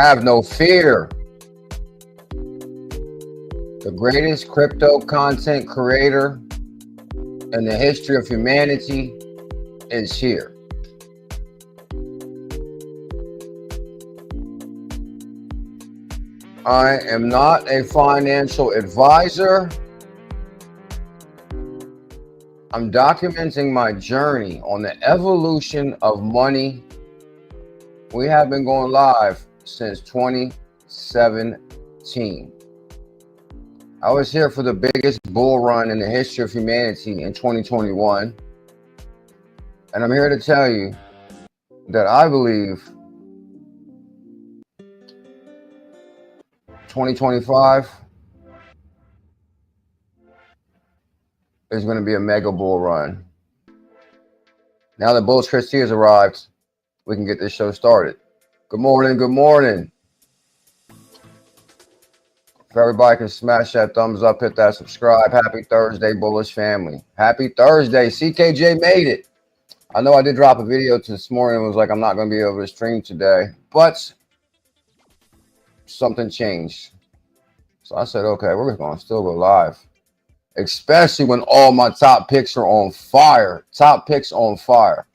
Have no fear. The greatest crypto content creator in the history of humanity is here. I am not a financial advisor. I'm documenting my journey on the evolution of money. We have been going live since 2017. I was here for the biggest bull run in the history of humanity in 2021. And I'm here to tell you that I believe 2025 is going to be a mega bull run. Now that Bullish Christie has arrived, we can get this show started. Good morning, good morning. If everybody can smash that thumbs up, hit that subscribe. Happy Thursday, Bullish family. Happy Thursday. CKJ made it. I know I did drop a video this morning and was like, I'm not going to be able to stream today, but something changed. So I said, okay, we're going to still go live, especially when all my top picks are on fire. Top picks on fire.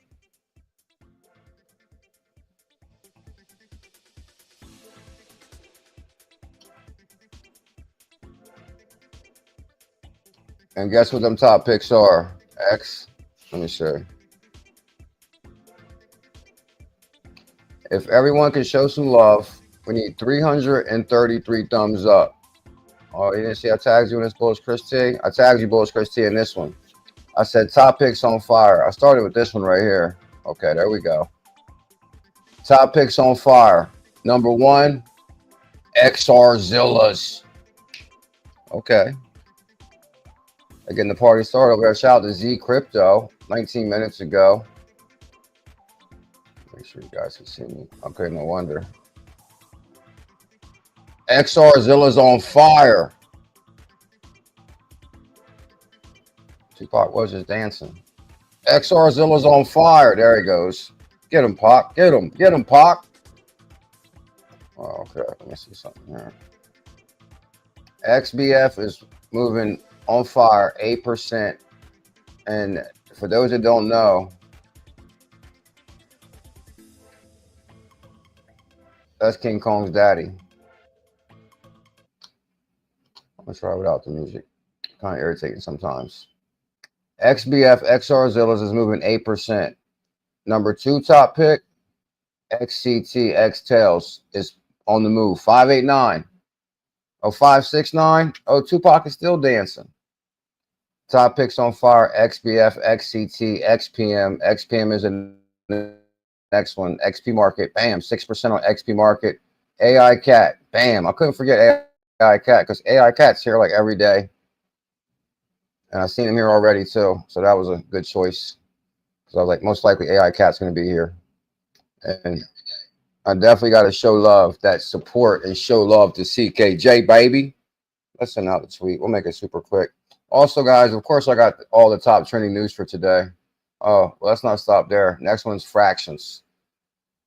And guess what them top picks are? X. Let me show you. If everyone can show some love, we need 333 thumbs up. Oh, you didn't see I tagged you in this Bullish Christie? I tagged you Bullish Christie in this one. I said top picks on fire. I started with this one right here. Okay, there we go. Top picks on fire. Number one, XRZillas. Okay. Again, the party started over there. Shout out to cRYPTO 19 minutes ago. Make sure you guys can see me. Okay, no wonder. XRZilla's on fire. Tupac was just dancing. XRZilla's on fire. There he goes. Get him, Pac. Get him. Get him, Pac. Oh, okay, let me see something here. XBF is moving on fire, 8%. And for those that don't know, that's King Kong's daddy. I'm gonna try without the music. Kind of irritating sometimes. XBF XRZillas is moving 8%. Number two top pick, XCT X-Tails is on the move. 589. Oh, 569. Oh, Tupac is still dancing. Top picks on fire, XBF, XCT, XPM. XPM is in the next one. XP Market, bam, 6% on XP Market. AI Cat, bam. I couldn't forget AI Cat because AI Cat's here like every day. And I've seen him here already too. So that was a good choice. Because I was like, most likely AI Cat's going to be here. And I definitely got to show love, that support, and show love to CKJ, baby. Let's send out the tweet. We'll make it super quick. Also, guys, of course, I got all the top trending news for today. Oh, well, let's not stop there. Next one's fractions.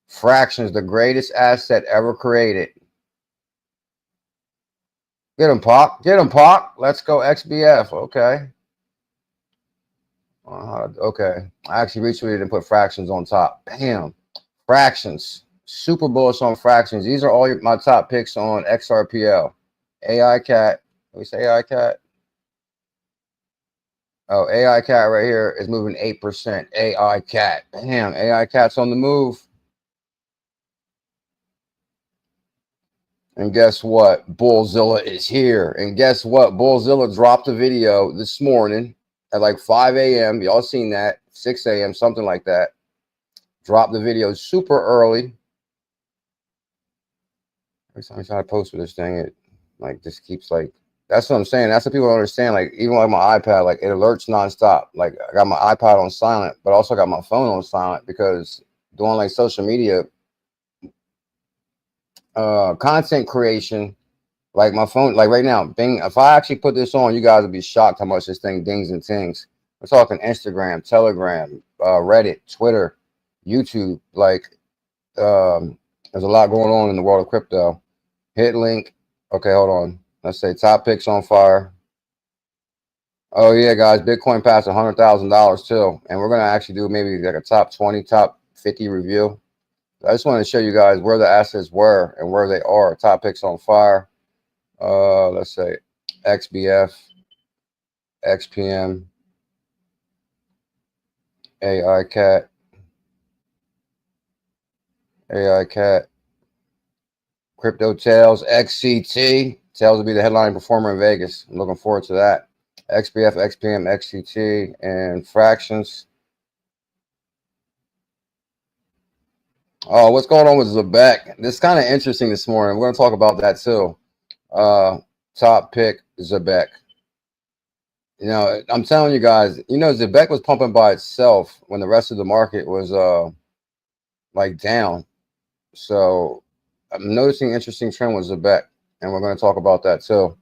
Fractions, the greatest asset ever created. Get him, Pac. Get him, Pac. Let's go XBF. Okay. Okay. I actually retweeted and put fractions on top. Bam. Fractions. Super bullish on fractions. These are all my top picks on XRPL. AI Cat. Can we say AI Cat? Oh, AI Cat right here is moving 8%. AI Cat. Bam. AI Cat's on the move. And guess what? Bullzilla is here. And guess what? Bullzilla dropped a video this morning at like 5 a.m. Y'all seen that? 6 a.m., something like that. Dropped the video super early. Every time I try to post with this thing, it like just keeps like, that's what I'm saying. That's what people don't understand. Like even like my iPad, like it alerts nonstop. Like I got my iPad on silent, but also got my phone on silent because doing like social media content creation, like my phone, like right now, Bing, if I actually put this on, you guys would be shocked how much this thing dings and tings. We're talking Instagram, Telegram, Reddit, Twitter, YouTube, like There's a lot going on in the world of crypto. Hit link. Okay, hold on. Let's say top picks on fire. Oh yeah, guys, Bitcoin passed $100,000 too, and we're gonna actually do maybe like a top 20, top 50 review. I just want to show you guys where the assets were and where they are. Top picks on fire. Let's say XBF, XPM, AICAT, Crypto Tails, XCT. Tails will be the headline performer in Vegas. I'm looking forward to that. XBF, XPM, XCT, and fractions. Oh, what's going on with Zebek? This is kind of interesting this morning. We're going to talk about that too. Top pick Zebek. You know, I'm telling you guys, you know, Zebek was pumping by itself when the rest of the market was like down. So I'm noticing an interesting trend with Zebek, and we're going to talk about that too.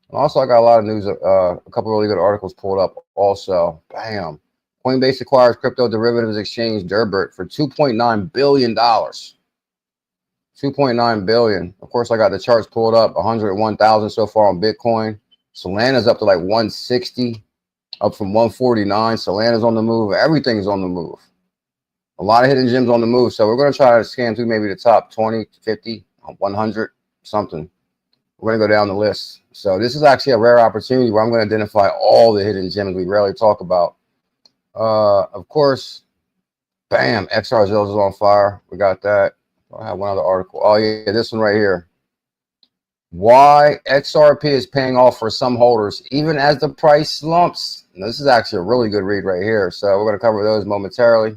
And also, I got a lot of news, a couple really good articles pulled up also. Bam. Coinbase acquires crypto derivatives exchange Deribit for $2.9 billion. $2.9 billion. Of course, I got the charts pulled up. 101,000 so far on Bitcoin. Solana's up to like 160, up from 149. Solana's on the move. Everything's on the move. A lot of hidden gems on the move. So we're going to try to scan through maybe the top 20, 50, 100, something. We're going to go down the list. So this is actually a rare opportunity where I'm going to identify all the hidden gems we rarely talk about. Of course, bam, XRZills is on fire. We got that. I have one other article. Oh yeah, this one right here. Why XRP is paying off for some holders, even as the price slumps. Now, this is actually a really good read right here. So we're going to cover those momentarily.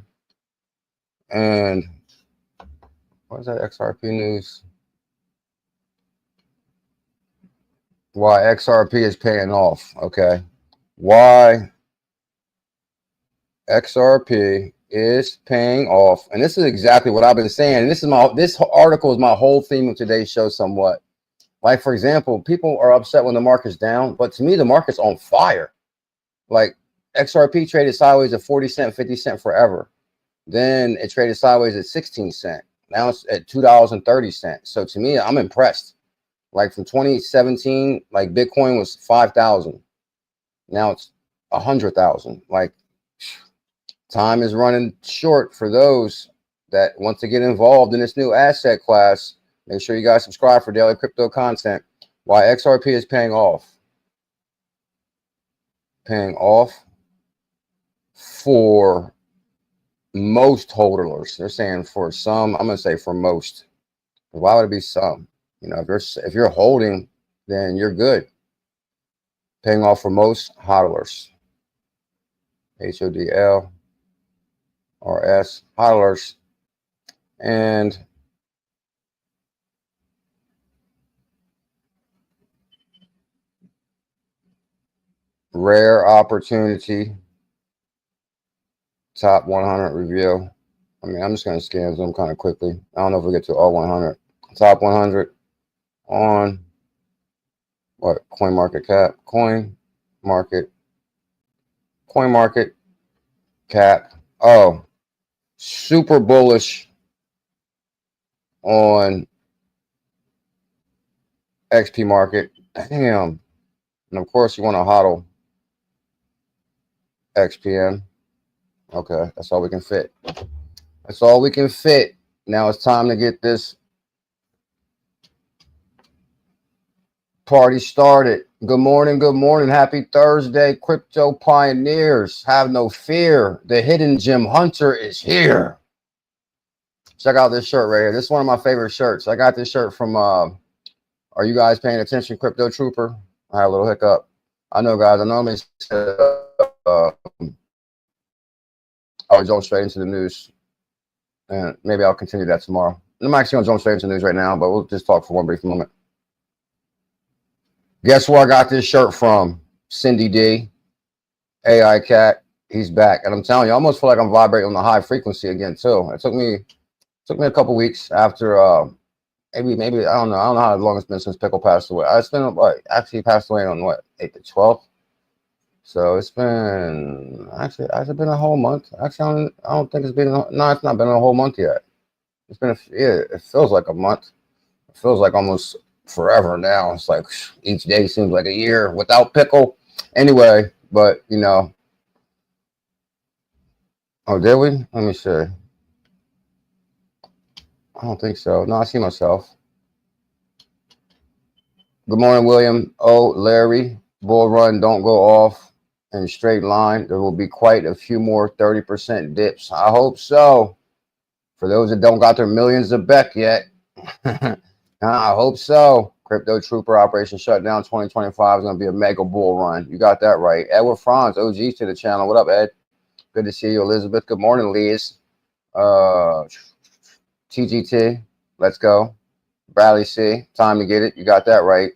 And what is that XRP news? Why XRP is paying off. Okay. Why XRP is paying off. And this is exactly what I've been saying. And this article is my whole theme of today's show somewhat. Like, for example, people are upset when the market's down, but to me, the market's on fire. Like, XRP traded sideways at 40 cents, 50 cents forever. Then it traded sideways at 16 cents. Now it's at $2.30. So to me, I'm impressed. Like from 2017, like Bitcoin was 5,000. Now it's 100,000. Like, time is running short for those that want to get involved in this new asset class. Make sure you guys subscribe for daily crypto content. Why XRP is paying off. Paying off for most holders. They're saying for some. I'm going to say for most. Why would it be some? You know, if you're holding, then you're good. Paying off for most hodlers. HODL. RS hodlers. And rare opportunity. Top 100 review. I mean, I'm just going to scan them kind of quickly. I don't know if we get to all 100. Top 100 on what? CoinMarketCap. CoinMarketCap. Oh, super bullish on XP market. Damn. And of course, you want to hodl XPM. Okay, that's all we can fit. That's all we can fit. Now it's time to get this party started. Good morning, good morning. Happy Thursday, crypto pioneers. Have no fear. The hidden gem hunter is here. Check out this shirt right here. This is one of my favorite shirts. I got this shirt from Are You Guys Paying Attention, Crypto Trooper? I had a little hiccup. I know, guys. I normally I'll jump straight into the news, and maybe I'll continue that tomorrow. I'm actually going to jump straight into the news right now, but we'll just talk for one brief moment. Guess where I got this shirt from? Cindy D, AI Cat. He's back, and I'm telling you, I almost feel like I'm vibrating on the high frequency again too. It took me a couple weeks after maybe I don't know how long it's been since Pickle passed away. It's been actually passed away on what, 8th to 12th. So it's been actually, has it been a whole month? Actually, I don't think it's been. No, it's not been a whole month yet. It's been yeah, it feels like a month. It feels like almost forever now. It's like each day seems like a year without pickle. Anyway, but you know, oh, did we? Let me see. I don't think so. No, I see myself. Good morning, William. Oh, Larry. Bull run, don't go off in a straight line. There will be quite a few more 30% dips. I hope so. For those that don't got their millions of Beck yet, I hope so. Crypto Trooper Operation Shutdown 2025 is going to be a mega bull run. You got that right. Edward Franz, OG to the channel. What up, Ed? Good to see you, Elizabeth. Good morning, Liz. TGT, let's go. Bradley C, time to get it. You got that right.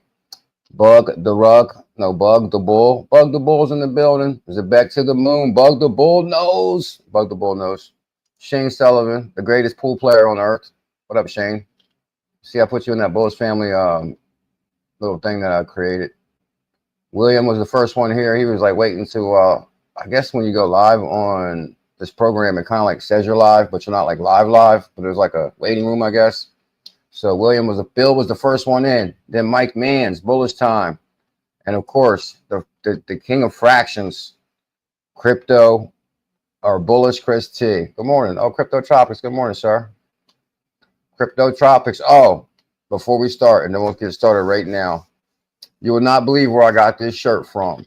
Bug the rug. No, Bug the bull. Bug the bull's in the building. Is it back to the moon? Bug the bull knows. Bug the bull knows. Shane Sullivan, the greatest pool player on earth. What up, Shane? See, I put you in that Bulls family little thing that I created. William was the first one here. He was like waiting to, I guess when you go live on this program, it kind of like says you're live, but you're not like live, but there's like a waiting room, I guess. So Bill was the first one in. Then Mike Mann's bullish time. And of course, the king of fractions, crypto or bullish Chris T. Good morning. Oh, Crypto Tropics. Good morning, sir. Crypto Tropics. Oh, before we start, and then we'll get started right now. You will not believe where I got this shirt from.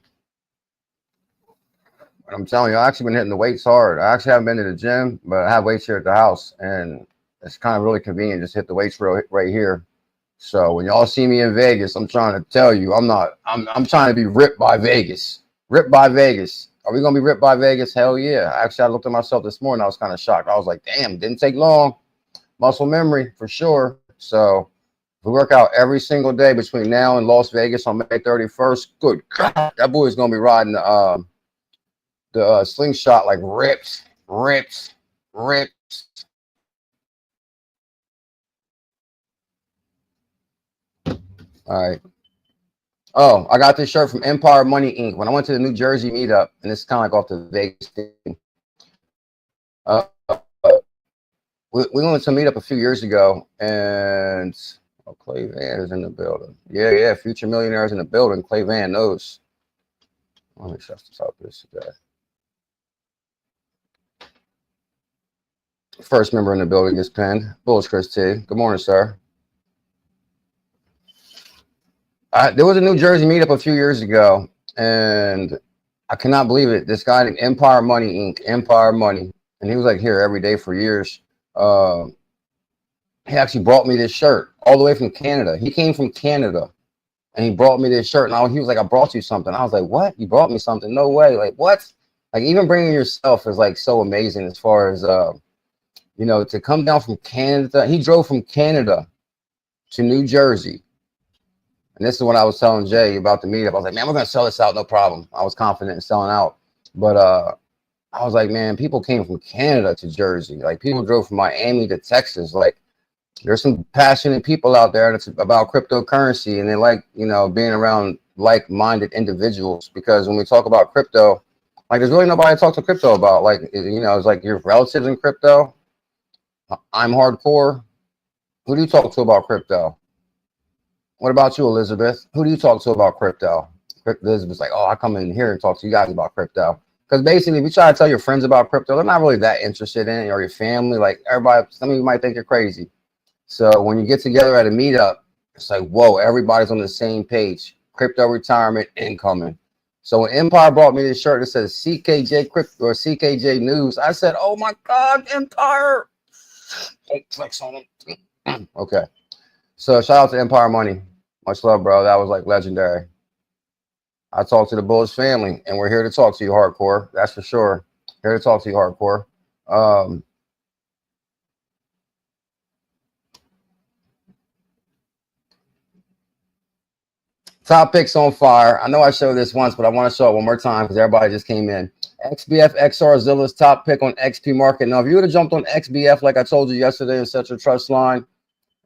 I'm telling you, I've actually been hitting the weights hard. I actually haven't been to the gym, but I have weights here at the house, and it's kind of really convenient. Just hit the weights right here. So when y'all see me in Vegas, I'm trying to tell you, I'm trying to be ripped by Vegas. Ripped by Vegas. Are we going to be ripped by Vegas? Hell yeah. Actually, I looked at myself this morning. I was kind of shocked. I was like, damn, didn't take long. Muscle memory for sure. So we work out every single day between now and Las Vegas on May 31st. Good God, that boy's going to be riding the slingshot like rips. All right. Oh, I got this shirt from Empire Money Inc. When I went to the New Jersey meetup, and it's kind of like off the Vegas thing. We went to a meetup a few years ago, and Clay Van is in the building. Yeah, future millionaires in the building. Clay Van knows. Let me shut this up this today. First member in the building is pinned. Bullish Chris T. Good morning, sir. There was a New Jersey meetup a few years ago, and I cannot believe it. This guy named Empire Money Inc. Empire Money, and he was like here every day for years. He actually brought me this shirt all the way from Canada. He came from Canada, and he brought me this shirt. And he was like, "I brought you something." I was like, "What? You brought me something? No way! Like what? Like even bringing yourself is like so amazing as far as you know, to come down from Canada. He drove from Canada to New Jersey." And this is what I was telling Jay about the meetup. I was like, man, we're going to sell this out. No problem. I was confident in selling out. But I was like, man, people came from Canada to Jersey. Like people drove from Miami to Texas. Like there's some passionate people out there that's about cryptocurrency. And they like, you know, being around like-minded individuals. Because when we talk about crypto, like there's really nobody to talk to crypto about. Like, you know, it's like your relatives in crypto. I'm hardcore. Who do you talk to about crypto? What about you, Elizabeth? Who do you talk to about crypto? Elizabeth's like, oh, I come in here and talk to you guys about crypto. Because basically, if you try to tell your friends about crypto, they're not really that interested in it, or your family. Like everybody, some of you might think you're crazy. So when you get together at a meetup, it's like, whoa, everybody's on the same page. Crypto retirement incoming. So when Empire brought me this shirt that says CKJ Crypto or CKJ News, I said, oh my God, Empire. Don't flex on them. Okay. So shout out to Empire Money. Much love, bro. That was like legendary. I talked to the Bullish family, and we're here to talk to you hardcore. That's for sure. Here to talk to you hardcore. Top picks on fire. I know I showed this once, but I want to show it one more time because everybody just came in. XBF XR Zilla's top pick on XP market. Now, if you would have jumped on XBF like I told you yesterday and set your trust line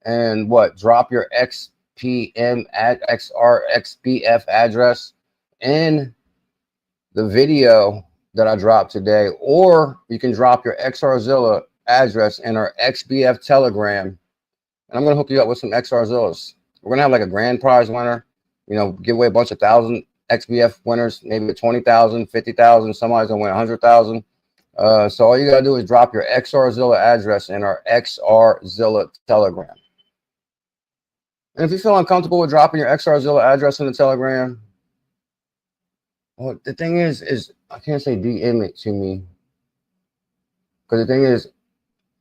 and drop your XPM at XR XBF address in the video that I dropped today, or you can drop your XR Zilla address in our XBF Telegram, and I'm gonna hook you up with some XRZillas. We're gonna have like a grand prize winner, you know, give away a bunch of 1,000 XBF winners, maybe 20,000, 50,000. Somebody's gonna win 100,000. So all you gotta do is drop your XRZilla address in our XRZilla Telegram. And if you feel uncomfortable with dropping your XRZilla address in the Telegram, well, the thing is I can't say DM it to me, because the thing is,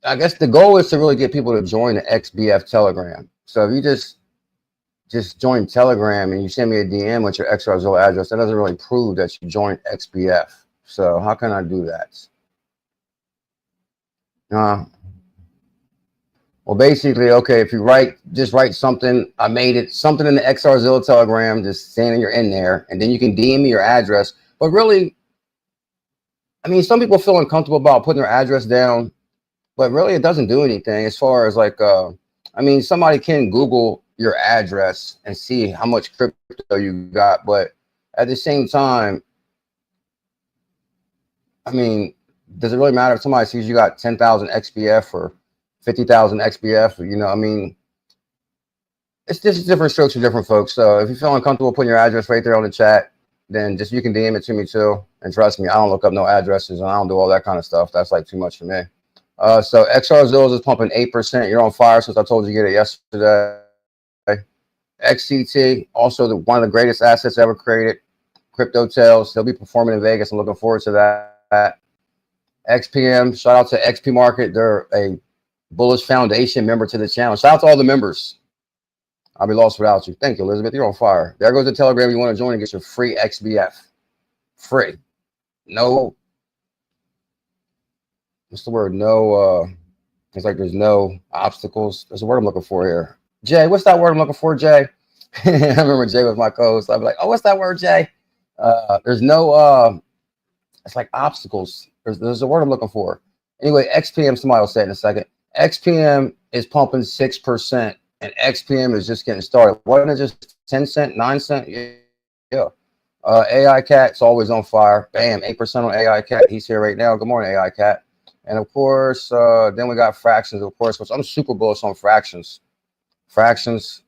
I guess the goal is to really get people to join the XBF Telegram. So if you just join Telegram and you send me a DM with your XRZilla address, that doesn't really prove that you joined XBF. So how can I do that? Well, basically, okay, if you just write something, I made it, something in the XRZilla Telegram, just saying you're in there, and then you can DM me your address. But really, I mean, some people feel uncomfortable about putting their address down, but really it doesn't do anything as far as like, I mean, somebody can Google your address and see how much crypto you got, but at the same time, I mean, does it really matter if somebody sees you got 10,000 XBF or 50,000 XBF? You know, I mean, it's just different strokes for different folks. So if you feel uncomfortable putting your address right there on the chat, then just you can DM it to me too. And trust me, I don't look up no addresses and I don't do all that kind of stuff. That's like too much for me. So XRZillas is pumping 8%. You're on fire since I told you to get it yesterday. XCT, also one of the greatest assets ever created. Crypto Tales, he'll be performing in Vegas. I'm looking forward to that. XPM, shout out to XP Market. They're a Bullish Foundation member to the channel. Shout out to all the members. I'll be lost without you. Thank you, Elizabeth. You're on fire. There goes the Telegram. You want to join and get your free XBF. Free. No. What's the word? No. It's like there's no obstacles. There's a word I'm looking for here. Jay, what's that word I'm looking for, Jay? I remember Jay was my co-host. I'd be like, oh, what's that word, Jay? There's no, it's like obstacles. There's a word I'm looking for. Anyway, XPM, somebody will say it in a second. XPM is pumping 6%, and XPM is just getting started. Wasn't it just 10 cent, 9 cent? Yeah. AI Cat's always on fire. Bam, 8% on AI Cat. He's here right now. Good morning, AI Cat. And of course, then we got fractions, of course, which I'm super bullish on fractions. Fractions.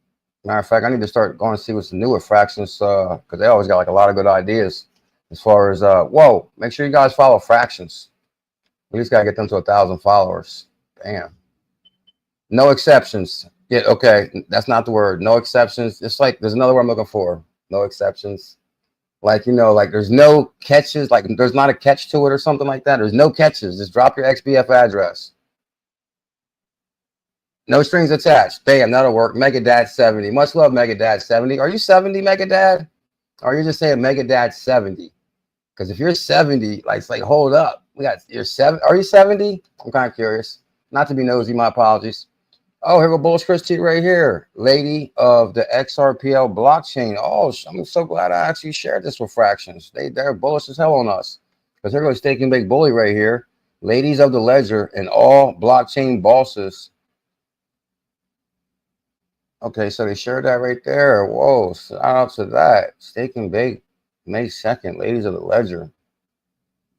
Matter of fact, I need to start going to see what's new with fractions, because they always got like a lot of good ideas as far as, whoa, make sure you guys follow fractions. We just got to get them to 1,000 followers. Bam. No exceptions. Yeah, okay, that's not the word. No exceptions. It's like, there's another word I'm looking for. No exceptions. Like, you know, like there's no catches, like there's not a catch to it or something like that. There's no catches. Just drop your XBF address. No strings attached. Bam, that'll work. Megadad 70. Much love, Megadad 70. Are you 70, Megadad? Or are you just saying Megadad 70? Because if you're 70, like it's like, hold up. You're 7. Are you 70? I'm kind of curious. Not to be nosy, my apologies. Oh, here go Bullish Christie right here. Lady of the XRPL blockchain. Oh, I'm so glad I actually shared this with fractions. They're bullish as hell on us. Because here goes Stake and Bake Bully right here. Ladies of the ledger and all blockchain bosses. Okay, so they shared that right there. Whoa, shout out to that. Stake and Bake, May 2nd, Ladies of the Ledger.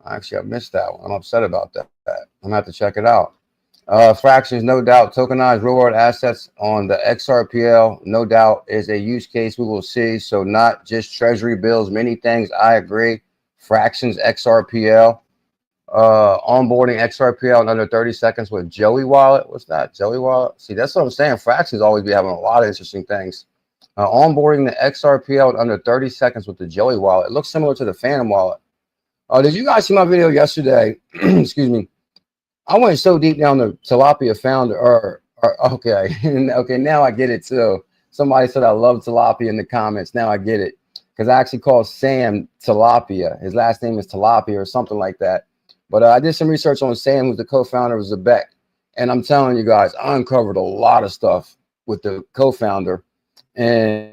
Actually, I missed that one. I'm upset about that. I'm going to have to check it out. Fractions, no doubt. Tokenized real world assets on the XRPL, no doubt, is a use case we will see. So not just treasury bills, many things. I agree. Fractions, XRPL. Onboarding XRPL in under 30 seconds with Joey Wallet. What's that? Joey Wallet? See, that's what I'm saying. Fractions always be having a lot of interesting things. Onboarding the XRPL in under 30 seconds with the Joey Wallet. It looks similar to the Phantom Wallet. Did you guys see my video yesterday? Excuse me. I went so deep down the tilapia founder. Okay, okay, now I get it too. Somebody said I love tilapia in the comments. Now I get it, because I actually called Sam Tilapia. His last name is Tilapia or something like that. But I did some research on Sam, who's the co-founder of Zebek. And I'm telling you guys, I uncovered a lot of stuff with the co-founder. And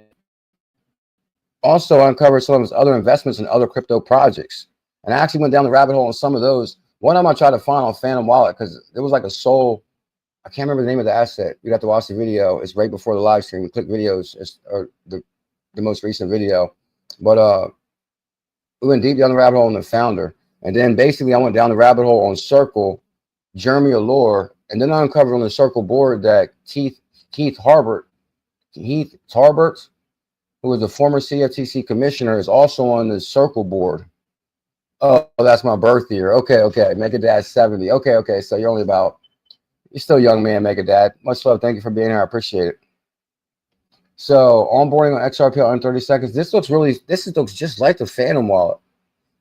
also uncovered some of his other investments in other crypto projects. And I actually went down the rabbit hole on some of those. One I'm going to try to find on Phantom Wallet, because it was like a soul. I can't remember the name of the asset. You have to watch the video. It's right before the live stream. Click videos, or the most recent video. But we went deep down the rabbit hole on the founder. And then basically I went down the rabbit hole on Circle, Jeremy Allure, and then I uncovered on the circle board that Keith Tarbert, who was a former CFTC commissioner, is also on the circle board. Oh, that's my birth year. Okay. Make a dad 70. Okay. So you're still a young man, make a dad. Much love. Thank you for being here. I appreciate it. So onboarding on XRPL in 30 seconds. This looks just like the Phantom wallet.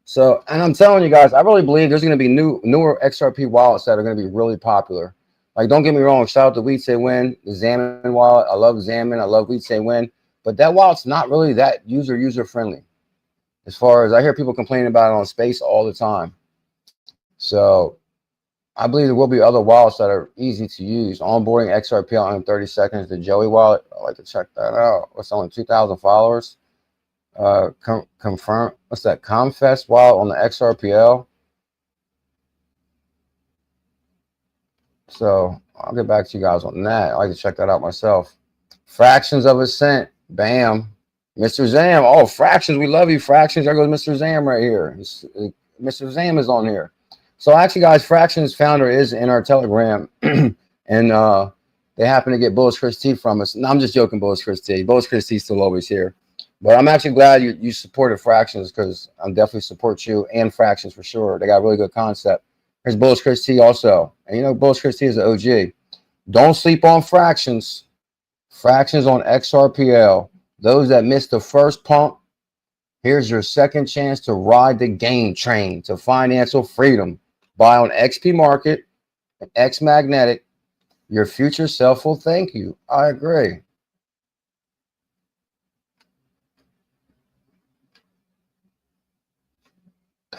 So, and I'm telling you guys, I really believe there's going to be newer XRP wallets that are going to be really popular. Like, don't get me wrong. Shout out to WeedSayWin, the Xamin wallet. I love Xamin. I love WeedSayWin. But that wallet's not really that user friendly. As far as I hear people complaining about it on Space all the time. So I believe there will be other wallets that are easy to use. Onboarding XRPL in 30 seconds. The Joey wallet. I like to check that out. It's only 2,000 followers. Confirm. What's that? Confess wallet on the XRPL. So I'll get back to you guys on that. I like to check that out myself. Fractions of a cent. Bam. Mr. Zam. Oh, Fractions. We love you, Fractions. There goes Mr. Zam right here. Mr. Zam is on here. So actually, guys, Fractions founder is in our Telegram. And they happen to get Bullish Chris T from us. No, I'm just joking, Bullish Chris T. Bullish Chris T still always here. But I'm actually glad you supported Fractions, because I'm definitely support you and Fractions for sure. They got a really good concept. Here's Bullish Chris T also. And you know, Bullish Chris T is an OG. Don't sleep on Fractions. Fractions on XRPL. Those that missed the first pump, here's your second chance to ride the game train to financial freedom. Buy on XP Market and X Magnetic. Your future self will thank you. I agree.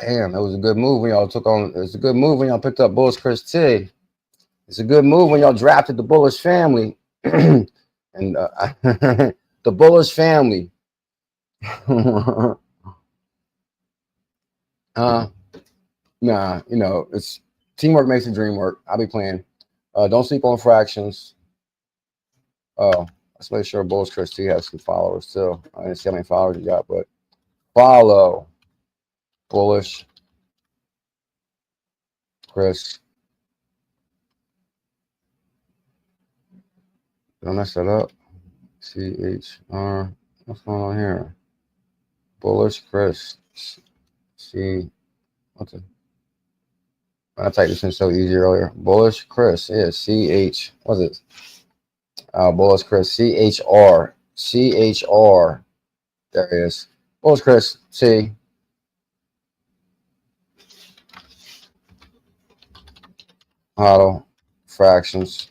Damn, that was a good move when y'all took on. It's a good move when y'all picked up Bullish Chris T. It's a good move when y'all drafted the Bullish family. And the Bullish family. Nah, you know, it's teamwork makes the dream work. I'll be playing. Don't sleep on Fractions. Oh, let's make sure Bullish Chris T has some followers too. I didn't see how many followers you got, but follow Bullish Chris. Did I mess that up? CHR. What's going on here? Bullish Chris. See, what's it? I typed this in so easy earlier. Bullish Chris. Yeah, CH. What's it? Bullish Chris. CHR. CHR. There it is. Bullish Chris. C. Auto. Fractions.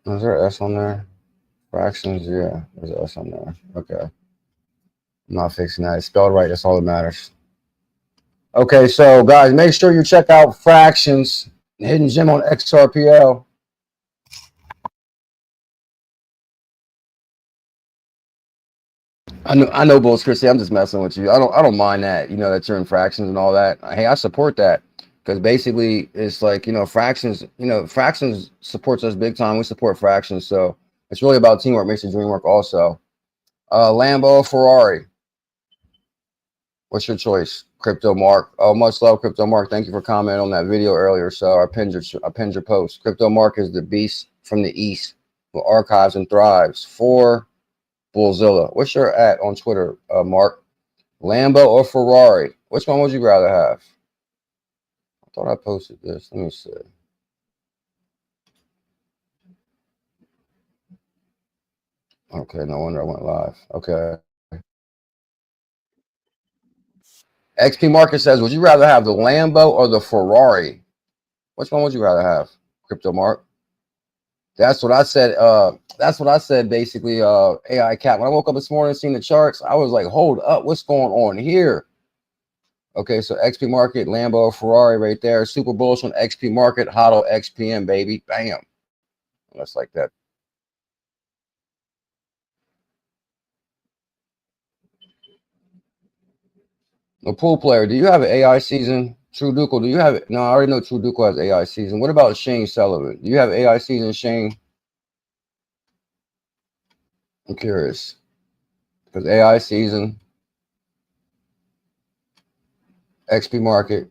Is there an S on there? Fractions, yeah. There's an S on there. Okay. I'm not fixing that. It's spelled right. That's all that matters. Okay, so guys, make sure you check out Fractions, Hidden Gem on XRPL. I know, Bulls, Chrissy. I'm just messing with you. I don't mind that. You know that you're in Fractions and all that. Hey, I support that, because basically it's like, you know, Fractions. You know, Fractions supports us big time. We support Fractions, so it's really about teamwork makes the dream work. Also, Lambo, Ferrari. What's your choice? Crypto Mark. Oh, much love, Crypto Mark. Thank you for commenting on that video earlier. So I pinned your post. Crypto Mark is the beast from the east who archives and thrives for Bullzilla. What's your at on Twitter, Mark? Lambo or Ferrari? Which one would you rather have? I thought I posted this. Let me see. Okay, no wonder I went live. Okay. XP Market says, would you rather have the Lambo or the Ferrari? Which one would you rather have? Crypto Mark. That's what I said. That's what I said basically. AI Cat. When I woke up this morning and seen the charts, I was like, hold up, what's going on here? Okay, so XP Market, Lambo, Ferrari right there. Super bullish on XP Market, HODL XPM, baby. Bam. That's like that. The pool player, do you have an AI season? True Ducal, do you have it? No, I already know True Ducal has AI season. What about Shane Sullivan? Do you have AI season, Shane? I'm curious. Because AI season. XP market.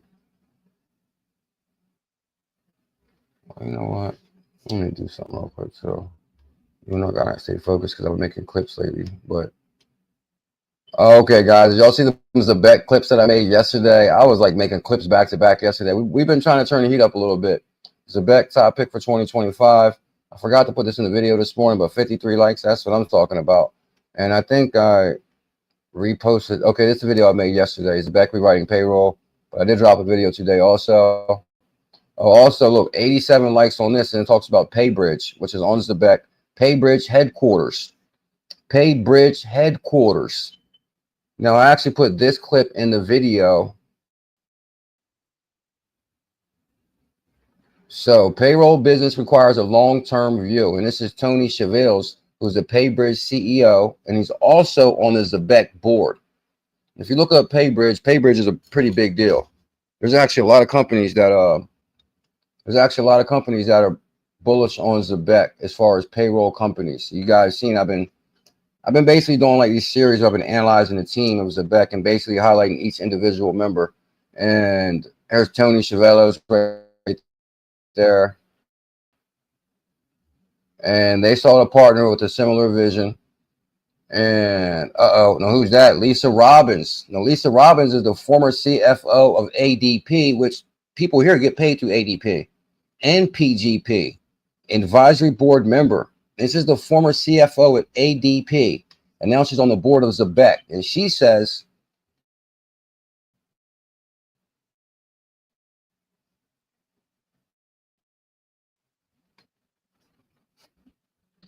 You know what? Let me do something real quick. So, you know, I gotta stay focused because I've been making clips lately. But okay, guys, did y'all see the bet clips that I made yesterday? I was like making clips back to back yesterday. We've been trying to turn the heat up a little bit. Zabek top pick for 2025. I forgot to put this in the video this morning, but 53 likes. That's what I'm talking about. And I think I reposted. Okay, this is the video I made yesterday. Zabek rewriting payroll, but I did drop a video today also. Oh, also, look, 87 likes on this, and it talks about PayBridge, which is on Zabek. PayBridge headquarters. PayBridge headquarters. Now, I actually put this clip in the video. So, payroll business requires a long-term view, and this is Tony Chavez, who's the PayBridge CEO, and he's also on the Zabek board. If you look up PayBridge, PayBridge is a pretty big deal. There's actually a lot of companies that are bullish on Zabek as far as payroll companies. You guys seen I've been basically doing like these series where I've been analyzing the team of Zabek and basically highlighting each individual member. And there's Tony Chavez right there. And they saw a partner with a similar vision. And now who's that? Lisa Robbins. Now, Lisa Robbins is the former CFO of ADP, which people here get paid through ADP, and PGP, advisory board member. This is the former CFO at ADP, and now she's on the board of Zabek. And she says,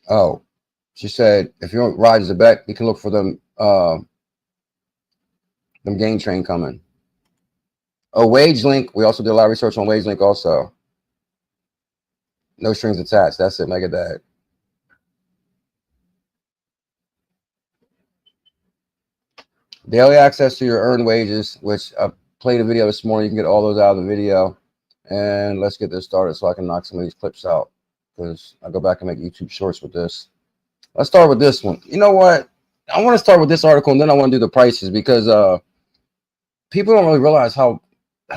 oh, she said, if you don't ride Zabek, you can look for them gain train coming. Oh, WageLink. We also did a lot of research on WageLink also. No strings attached. That's it. Mega Dad. Daily access to your earned wages, which I played a video this morning. You can get all those out of the video. And let's get this started so I can knock some of these clips out, because I go back and make YouTube shorts with this. Let's start with this one. You know what? I want to start with this article, and then I want to do the prices, because people don't really realize how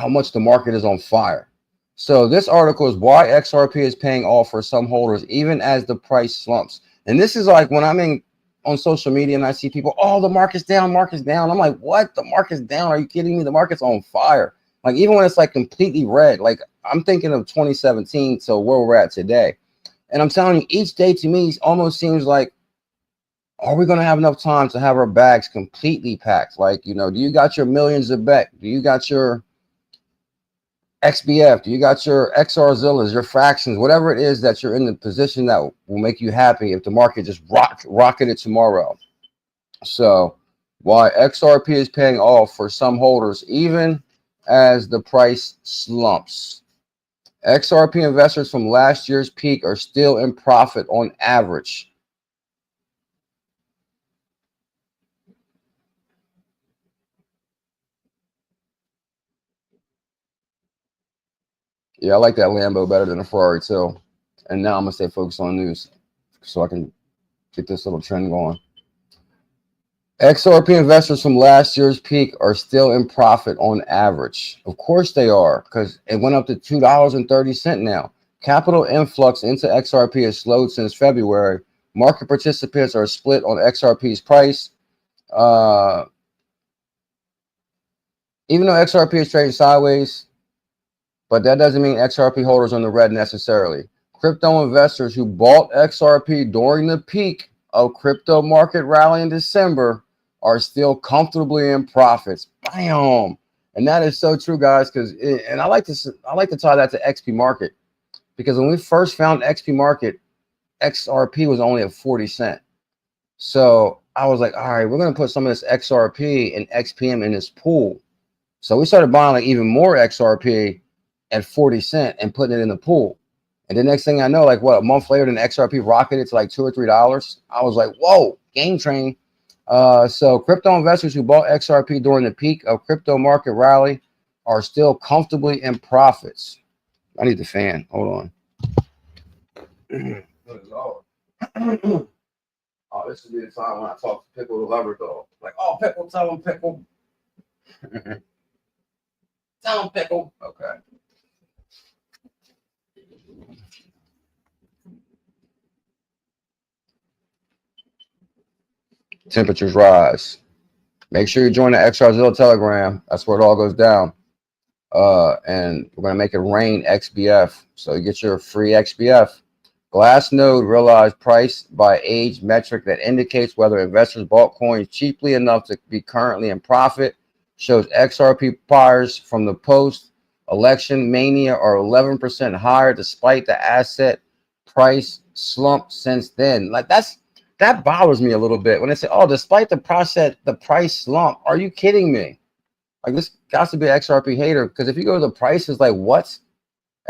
much the market is on fire. So this article is why XRP is paying off for some holders even as the price slumps. And this is like when I'm on social media and I see people, oh, the market's down, market's down. I'm like, what? The market's down? Are you kidding me? The market's on fire. Like, even when it's like completely red, like I'm thinking of 2017 to where we're at today. And I'm telling you, each day to me almost seems like, are we going to have enough time to have our bags completely packed? Like, you know, do you got your millions of bet? Do you got your XBF? Do you got your XRZillas, your fractions, whatever it is that you're in the position that will make you happy if the market just rocketed tomorrow? So why XRP is paying off for some holders even as the price slumps. XRP investors from last year's peak are still in profit on average. Yeah, I like that Lambo better than a Ferrari too. And now I'm gonna stay focused on news so I can get this little trend going. XRP investors from last year's peak are still in profit on average. Of course they are, because it went up to $2.30 now. Capital influx into XRP has slowed since February. Market participants are split on XRP's price. Even though XRP is trading sideways, but that doesn't mean XRP holders are in the red necessarily. Crypto investors who bought XRP during the peak of crypto market rally in December are still comfortably in profits. Bam! And that is so true, guys. And I like to tie that to XP market, because when we first found XP market, XRP was only at 40 cents. So I was like, all right, we're gonna put some of this XRP and XPM in this pool. So we started buying like even more XRP at 40 cents and putting it in the pool. And the next thing I know, like what, a month later, then XRP rocketed to like $2 or $3. I was like, whoa, game train. So crypto investors who bought XRP during the peak of crypto market rally are still comfortably in profits. I need the fan. Hold on. Oh, this would be the time when I talk to Pickle the Lover Dog. Like, oh, Pickle, tell him, Pickle. Down pickle. Okay. Temperatures rise. Make sure you join the XRZilla Telegram. That's where it all goes down. And we're going to make it rain XBF. So you get your free XBF. Glassnode realized price by age metric that indicates whether investors bought coins cheaply enough to be currently in profit. Shows XRP buyers from the post-election mania are 11% higher despite the asset price slump since then. Like that bothers me a little bit when they say, "Oh, despite the price slump." Are you kidding me? Like, this got to be an XRP hater, because if you go to the prices, like, what?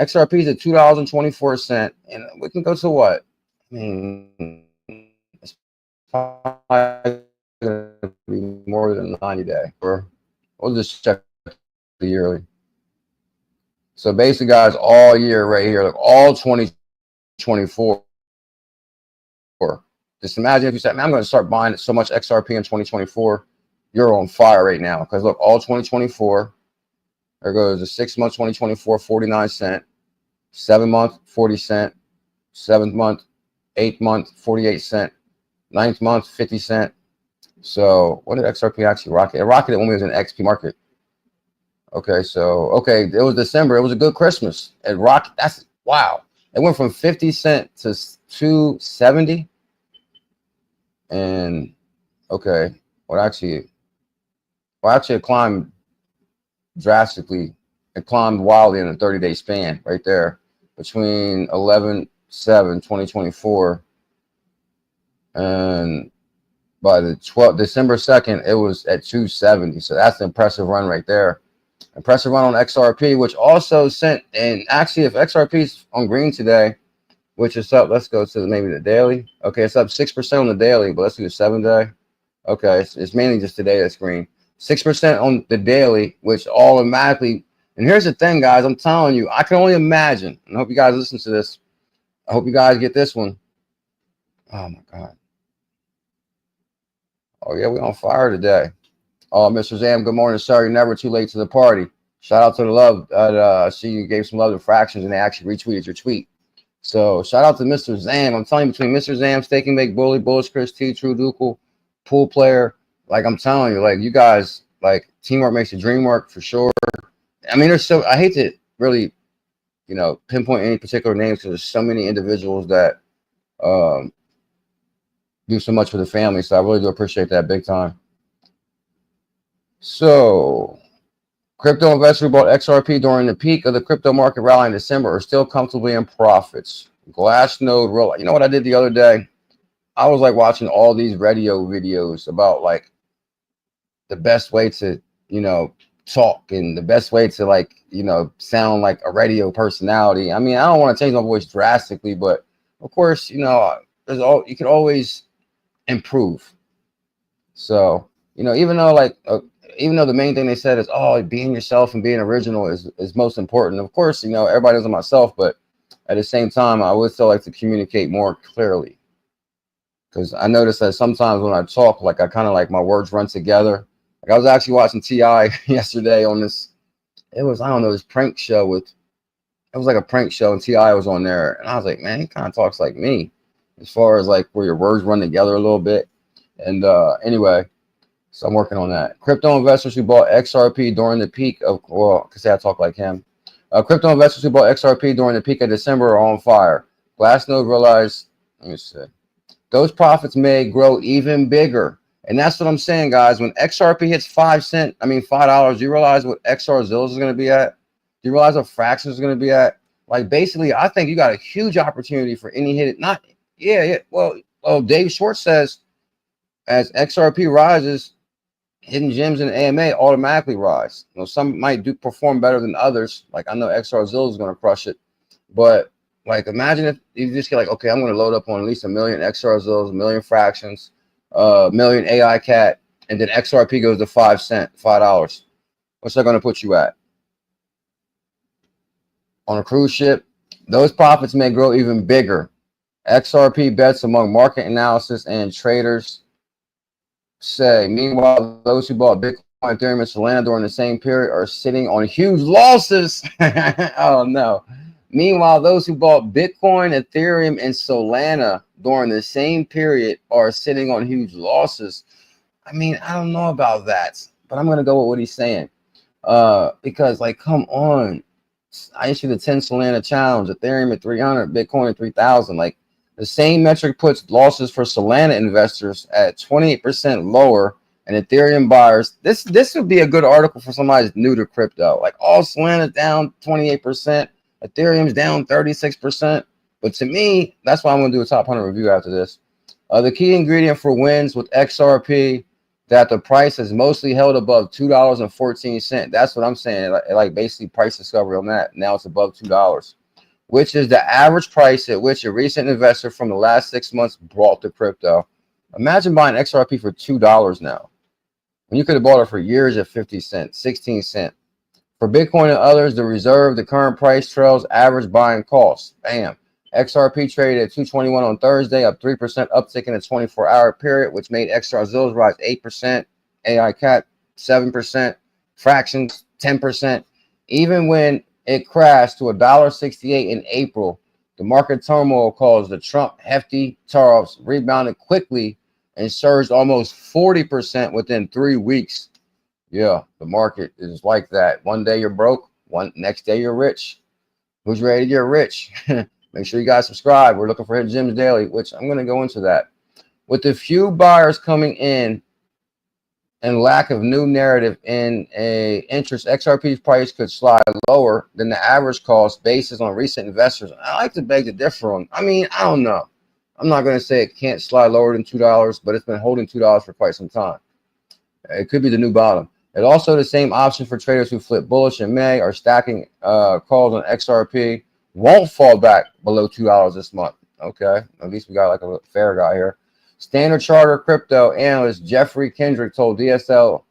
XRP is at $2.24, and we can go to what? I mean, it's probably going to be more than 90 day. Or we'll just check the yearly. So basically, guys, all year right here, like all 2024. Just imagine if you said, "Man, I'm going to start buying so much XRP in 2024." You're on fire right now, because look, all 2024. There goes the 6 month 2024, 49 cent, 7 month, 40 cent, 7th month, 8th month, 48 cent, 9th month, 50 cent. So what did XRP actually rocket? It rocketed when we was in XP market. Okay, so it was December. It was a good Christmas. It rocked. That's wow. It went from 50 cent to 270. And okay, actually it climbed drastically. It climbed wildly in a 30-day span right there between 11/7/2024 and by the December 2nd, it was at 270. So that's an impressive run right there. Impressive run on XRP, which also sent, and actually if XRP is on green today, which is up, let's go to maybe the daily. Okay, it's up 6% on the daily, but let's do the 7-day. Okay, it's mainly just today that's green. 6% on the daily, which automatically, and here's the thing, guys, I'm telling you, I can only imagine, and I hope you guys listen to this. I hope you guys get this one. Oh my God. Oh yeah, we're on fire today. Oh, Mr. Zam, good morning, sir. You're never too late to the party. Shout out to the love. I see you gave some love to Fractions, and they actually retweeted your tweet. So shout out to Mr. Zam. I'm telling you, between Mr. Zam, Staking Make, Bully, Bullish, Chris T, True Dukel, Pool Player, like I'm telling you, like you guys, like teamwork makes the dream work for sure. I mean, I hate to really, pinpoint any particular names, because there's so many individuals that do so much for the family. So I really do appreciate that big time. So crypto investors who bought XRP during the peak of the crypto market rally in December are still comfortably in profits. Glassnode roll. You know what I did the other day? I was like watching all these radio videos about like the best way to, talk, and the best way to sound like a radio personality. I mean, I don't want to change my voice drastically, but of course, you can always improve. So, even though the main thing they said is, oh, being yourself and being original is most important. Of course, everybody knows myself, but at the same time, I would still like to communicate more clearly. Because I noticed that sometimes when I talk, like I kind of like my words run together. Like I was actually watching TI yesterday on this. It was, I don't know, this prank show it was like a prank show, and TI was on there, and I was like, man, he kind of talks like me, as far as like where your words run together a little bit. And anyway, so I'm working on that. Crypto investors who bought XRP during the peak of, because I talk like him. Crypto investors who bought XRP during the peak of December are on fire. Glassnode realized, let me see, those profits may grow even bigger. And that's what I'm saying, guys. When XRP hits $5, you realize what XRZilla is going to be at? Do you realize what Fractions is going to be at? Like, basically, I think you got a huge opportunity for any hit. Well, Dave Schwartz says as XRP rises, hidden gems and AMA automatically rise. Some might perform better than others. Like I know XRZilla is going to crush it, but like imagine if you just get like, okay, I'm going to load up on at least 1 million XRZillas, 1 million Fractions, 1 million AI Cat, and then XRP goes to $5. What's that going to put you at? On a cruise ship, those profits may grow even bigger. XRP bets among market analysis and traders say, meanwhile, those who bought Bitcoin Ethereum, and Solana during the same period are sitting on huge losses. Oh no. Meanwhile, those who bought Bitcoin, Ethereum, and Solana during the same period are sitting on huge losses. I mean, I don't know about that, but I'm going to go with what he's saying. Because, like, come on. I issued a 10 Solana challenge, Ethereum at 300, Bitcoin at 3,000. Like, the same metric puts losses for Solana investors at 28% lower and Ethereum buyers. This would be a good article for somebody who's new to crypto. Like, all Solana down 28%, Ethereum's down 36%. But to me, that's why I'm going to do a top 100 review after this. The key ingredient for wins with XRP, that the price has mostly held above $2.14. That's what I'm saying. Like basically price discovery on that. Now it's above $2, which is the average price at which a recent investor from the last 6 months bought the crypto. Imagine buying XRP for $2 now, when you could have bought it for years at 50 cents, 16 cents. For Bitcoin and others, the reserve, the current price trails average buying costs. Bam. XRP traded at 221 on Thursday, up 3% uptick in a 24-hour period, which made XRZills rise 8%, AI Cat 7%, fractions 10%. Even when it crashed to $1.68 in April, the market turmoil caused the Trump hefty tariffs rebounded quickly and surged almost 40% within 3 weeks. Yeah, the market is like that. One day you're broke, next day you're rich. Who's ready to get rich? Make sure you guys subscribe. We're looking for Hidden Gems Daily, which I'm going to go into that. With the few buyers coming in and lack of new narrative in a interest, XRP's price could slide lower than the average cost basis on recent investors. I like to beg to differ on. I mean, I don't know. I'm not going to say it can't slide lower than $2, but it's been holding $2 for quite some time. It could be the new bottom. It's also the same option for traders who flip bullish in May or stacking calls on XRP. Won't fall back below $2 this month. Okay, at least we got like a fair guy here. Standard Chartered crypto analyst Jeffrey Kendrick told DSL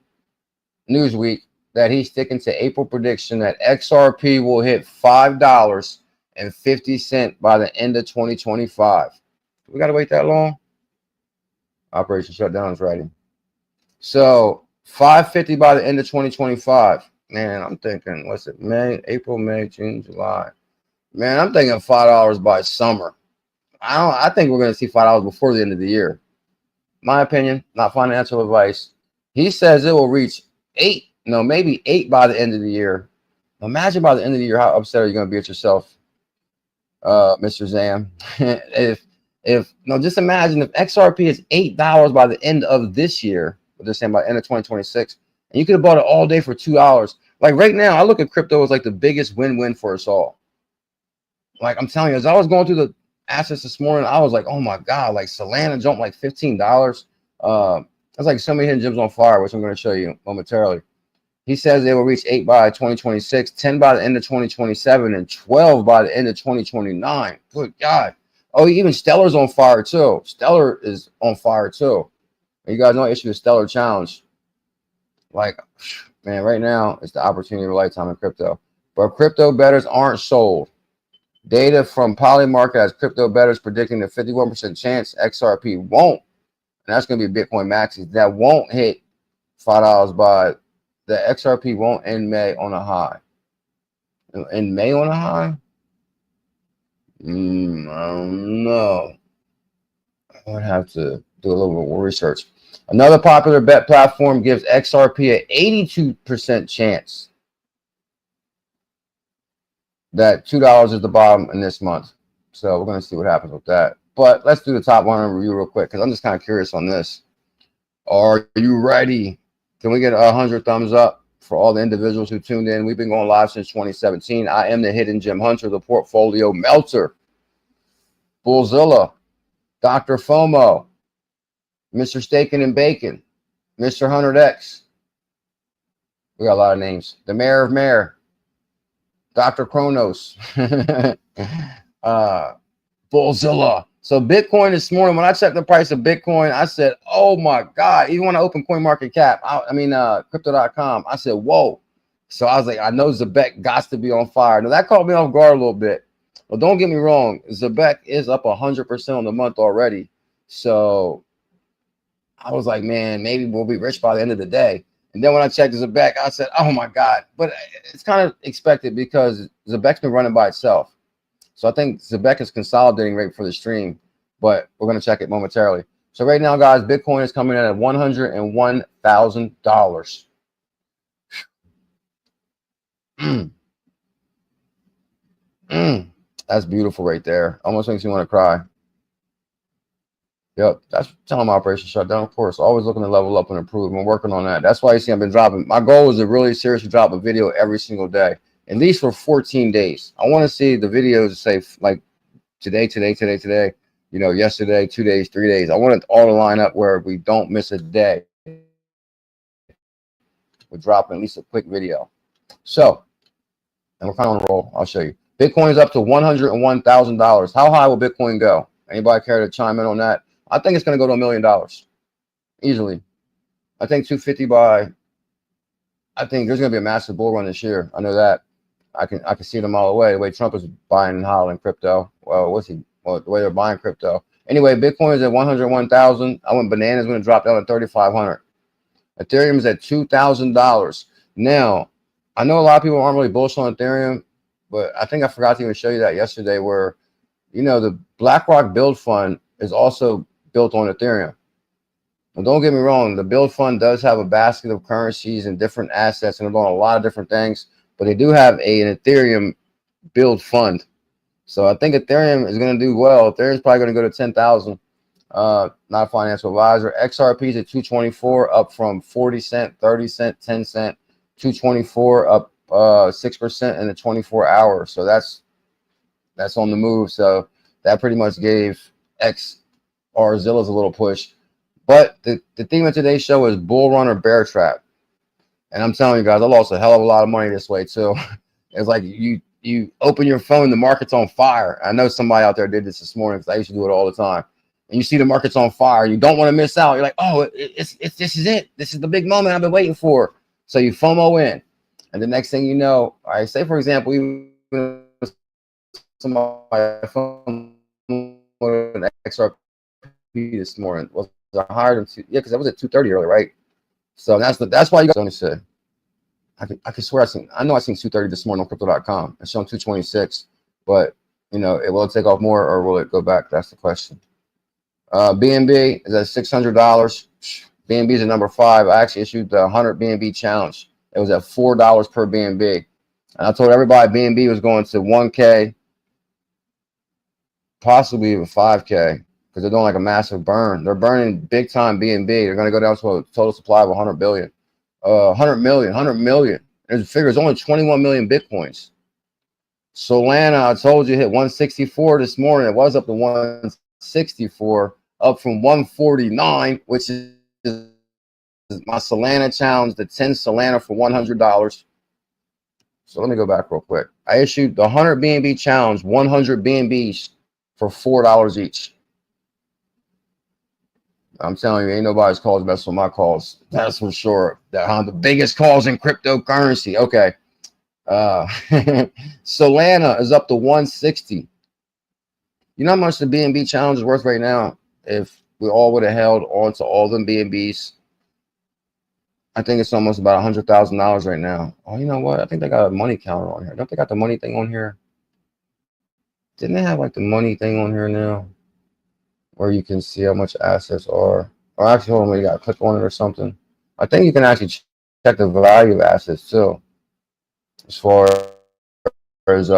Newsweek that he's sticking to April prediction that XRP will hit $5.50 by the end of 2025. We got to wait that long? Operation Shutdown is writing. So $5.50 by the end of 2025. Man, I'm thinking, what's it? April, May, June, July. Man, I'm thinking $5 by summer. I think we're going to see $5 before the end of the year. My opinion, not financial advice. He says it will reach maybe 8 by the end of the year. Imagine by the end of the year, how upset are you going to be at yourself, Mr. Zam? Just imagine if XRP is $8 by the end of this year, what they're saying by the end of 2026, and you could have bought it all day for $2. Like right now, I look at crypto as like the biggest win-win for us all. Like I'm telling you, as I was going through the assets this morning, I was like, oh my God, like Solana jumped like $15. That's like so many hidden gems on fire, which I'm going to show you momentarily. He says they will reach 8 by 2026, 10 by the end of 2027, and 12 by the end of 2029. Good God. Oh, even Stellar's on fire too. Stellar is on fire too. You guys know I issued a Stellar challenge. Like, man, right now it's the opportunity of a lifetime in crypto. But crypto bettors aren't sold. Data from Polymarket has crypto bettors predicting a 51% chance XRP won't, and that's going to be Bitcoin maxis, that won't hit $5 by the XRP won't end May on a high. In May on a high? I don't know. I would have to do a little bit more research. Another popular bet platform gives XRP an 82% chance that $2 is the bottom in this month. So we're going to see what happens with that. But let's do the top 100 review real quick because I'm just kind of curious on this. Are you ready? Can we get 100 thumbs up for all the individuals who tuned in? We've been going live since 2017. I am the Hidden Gem Hunter, the Portfolio Melter, Bullzilla, Dr. FOMO, Mr. Staken and Bacon, Mr. 100X. We got a lot of names. The Mayor of Mayor, Dr. Kronos, Bullzilla. So Bitcoin this morning, when I checked the price of Bitcoin, I said, oh my God. Even when I opened CoinMarketCap, crypto.com, I said, whoa. So I was like, I know Zebek got to be on fire. Now that caught me off guard a little bit. Well, don't get me wrong. Zebek is up 100% on the month already. So I was like, man, maybe we'll be rich by the end of the day. And then when I checked Zebek, I said, oh my God. But it's kind of expected because Zebek's been running by itself. So I think Zebek is consolidating right for the stream, but we're going to check it momentarily. So right now, guys, Bitcoin is coming in at $101,000. That's beautiful right there. Almost makes me want to cry. Yep, that's telling my operation shut down. Of course, always looking to level up and improve. I'm working on that. That's why you see I've been dropping. My goal is to really seriously drop a video every single day, at least for 14 days. I want to see the videos say like today, you know, yesterday, 2 days, 3 days. I want it all to line up where we don't miss a day. We're dropping at least a quick video. So, and we're kind of on a roll. I'll show you. Bitcoin is up to $101,000. How high will Bitcoin go? Anybody care to chime in on that? I think it's going to go to $1 million easily. I think 250 by. I think there's going to be a massive bull run this year. I know that. I can see them all the way. The way Trump is buying and hollering crypto. Well, what's he? Well, the way they're buying crypto. Anyway, Bitcoin is at 101,000. I went bananas when it dropped down to 3,500. Ethereum is at $2,000. Now, I know a lot of people aren't really bullish on Ethereum, but I think I forgot to even show you that yesterday where, you know, the BlackRock Build Fund is also built on Ethereum. And don't get me wrong, the Build Fund does have a basket of currencies and different assets and they're doing a lot of different things, but they do have an Ethereum Build Fund. So I think Ethereum is going to do well. Ethereum is probably going to go to 10,000. Not a financial advisor. XRP is at 224, up from 40 cent, 30 cent, 10 cent, 224, up 6% in the 24 hours. So that's on the move. So that pretty much gave XRZillas a little push. But the theme of today's show is bull run or bear trap. And I'm telling you guys, I lost a hell of a lot of money this way too. It's like you open your phone, the market's on fire. I know somebody out there did this morning because I used to do it all the time. And you see the market's on fire. You don't want to miss out. You're like, oh, this is it. This is the big moment I've been waiting for. So you FOMO in. And the next thing you know, I say, for example, even somebody FOMO an XRP this morning. Was I hired him to, yeah, because I was at 2:30 earlier, right? So that's why you guys only say. I can swear I know I seen 2:30 this morning on crypto.com. It's showing 226, but you know, will it take off more or will it go back? That's the question. BNB is at $600. BNB is at number 5. I actually issued the 100 BNB challenge. It was at $4 per BNB, and I told everybody BNB was going to 1K, possibly even 5K, because they're doing like a massive burn. They're burning big time BNB. They're going to go down to a total supply of 100 billion. 100 million. There's a figure. It's only 21 million Bitcoins. Solana, I told you, hit 164 this morning. It was up to 164, up from 149, which is my Solana challenge, the 10 Solana for $100. So let me go back real quick. I issued the 100 BNB challenge, 100 BNBs for $4 each. I'm telling you, ain't nobody's calls messing with my calls. That's for sure. The biggest calls in cryptocurrency. Okay. Solana is up to 160. You know how much the BNB challenge is worth right now? If we all would have held on to all them BNBs, I think it's almost about $100,000 right now. Oh, you know what? I think they got a money counter on here. Don't they got the money thing on here? Didn't they have like the money thing on here now? Where you can see how much assets are. Or actually, hold on, you got to click on it or something. I think you can actually check the value of assets too. As far as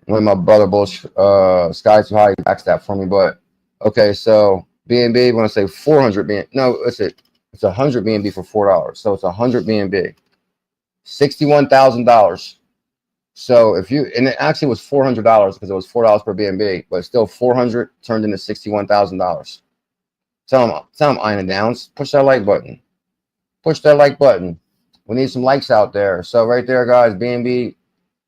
when my brother Bush Sky Too High backs that for me. But okay, so BNB, when I say 400 BNB, no, it's 100 BNB for $4. So it's 100 BNB, $61,000. So if you, and it actually was $400 because it was $4 per BNB, but still 400 turned into $61,000. Tell them Iron Downs, push that like button. Push that like button. We need some likes out there. So right there, guys, BNB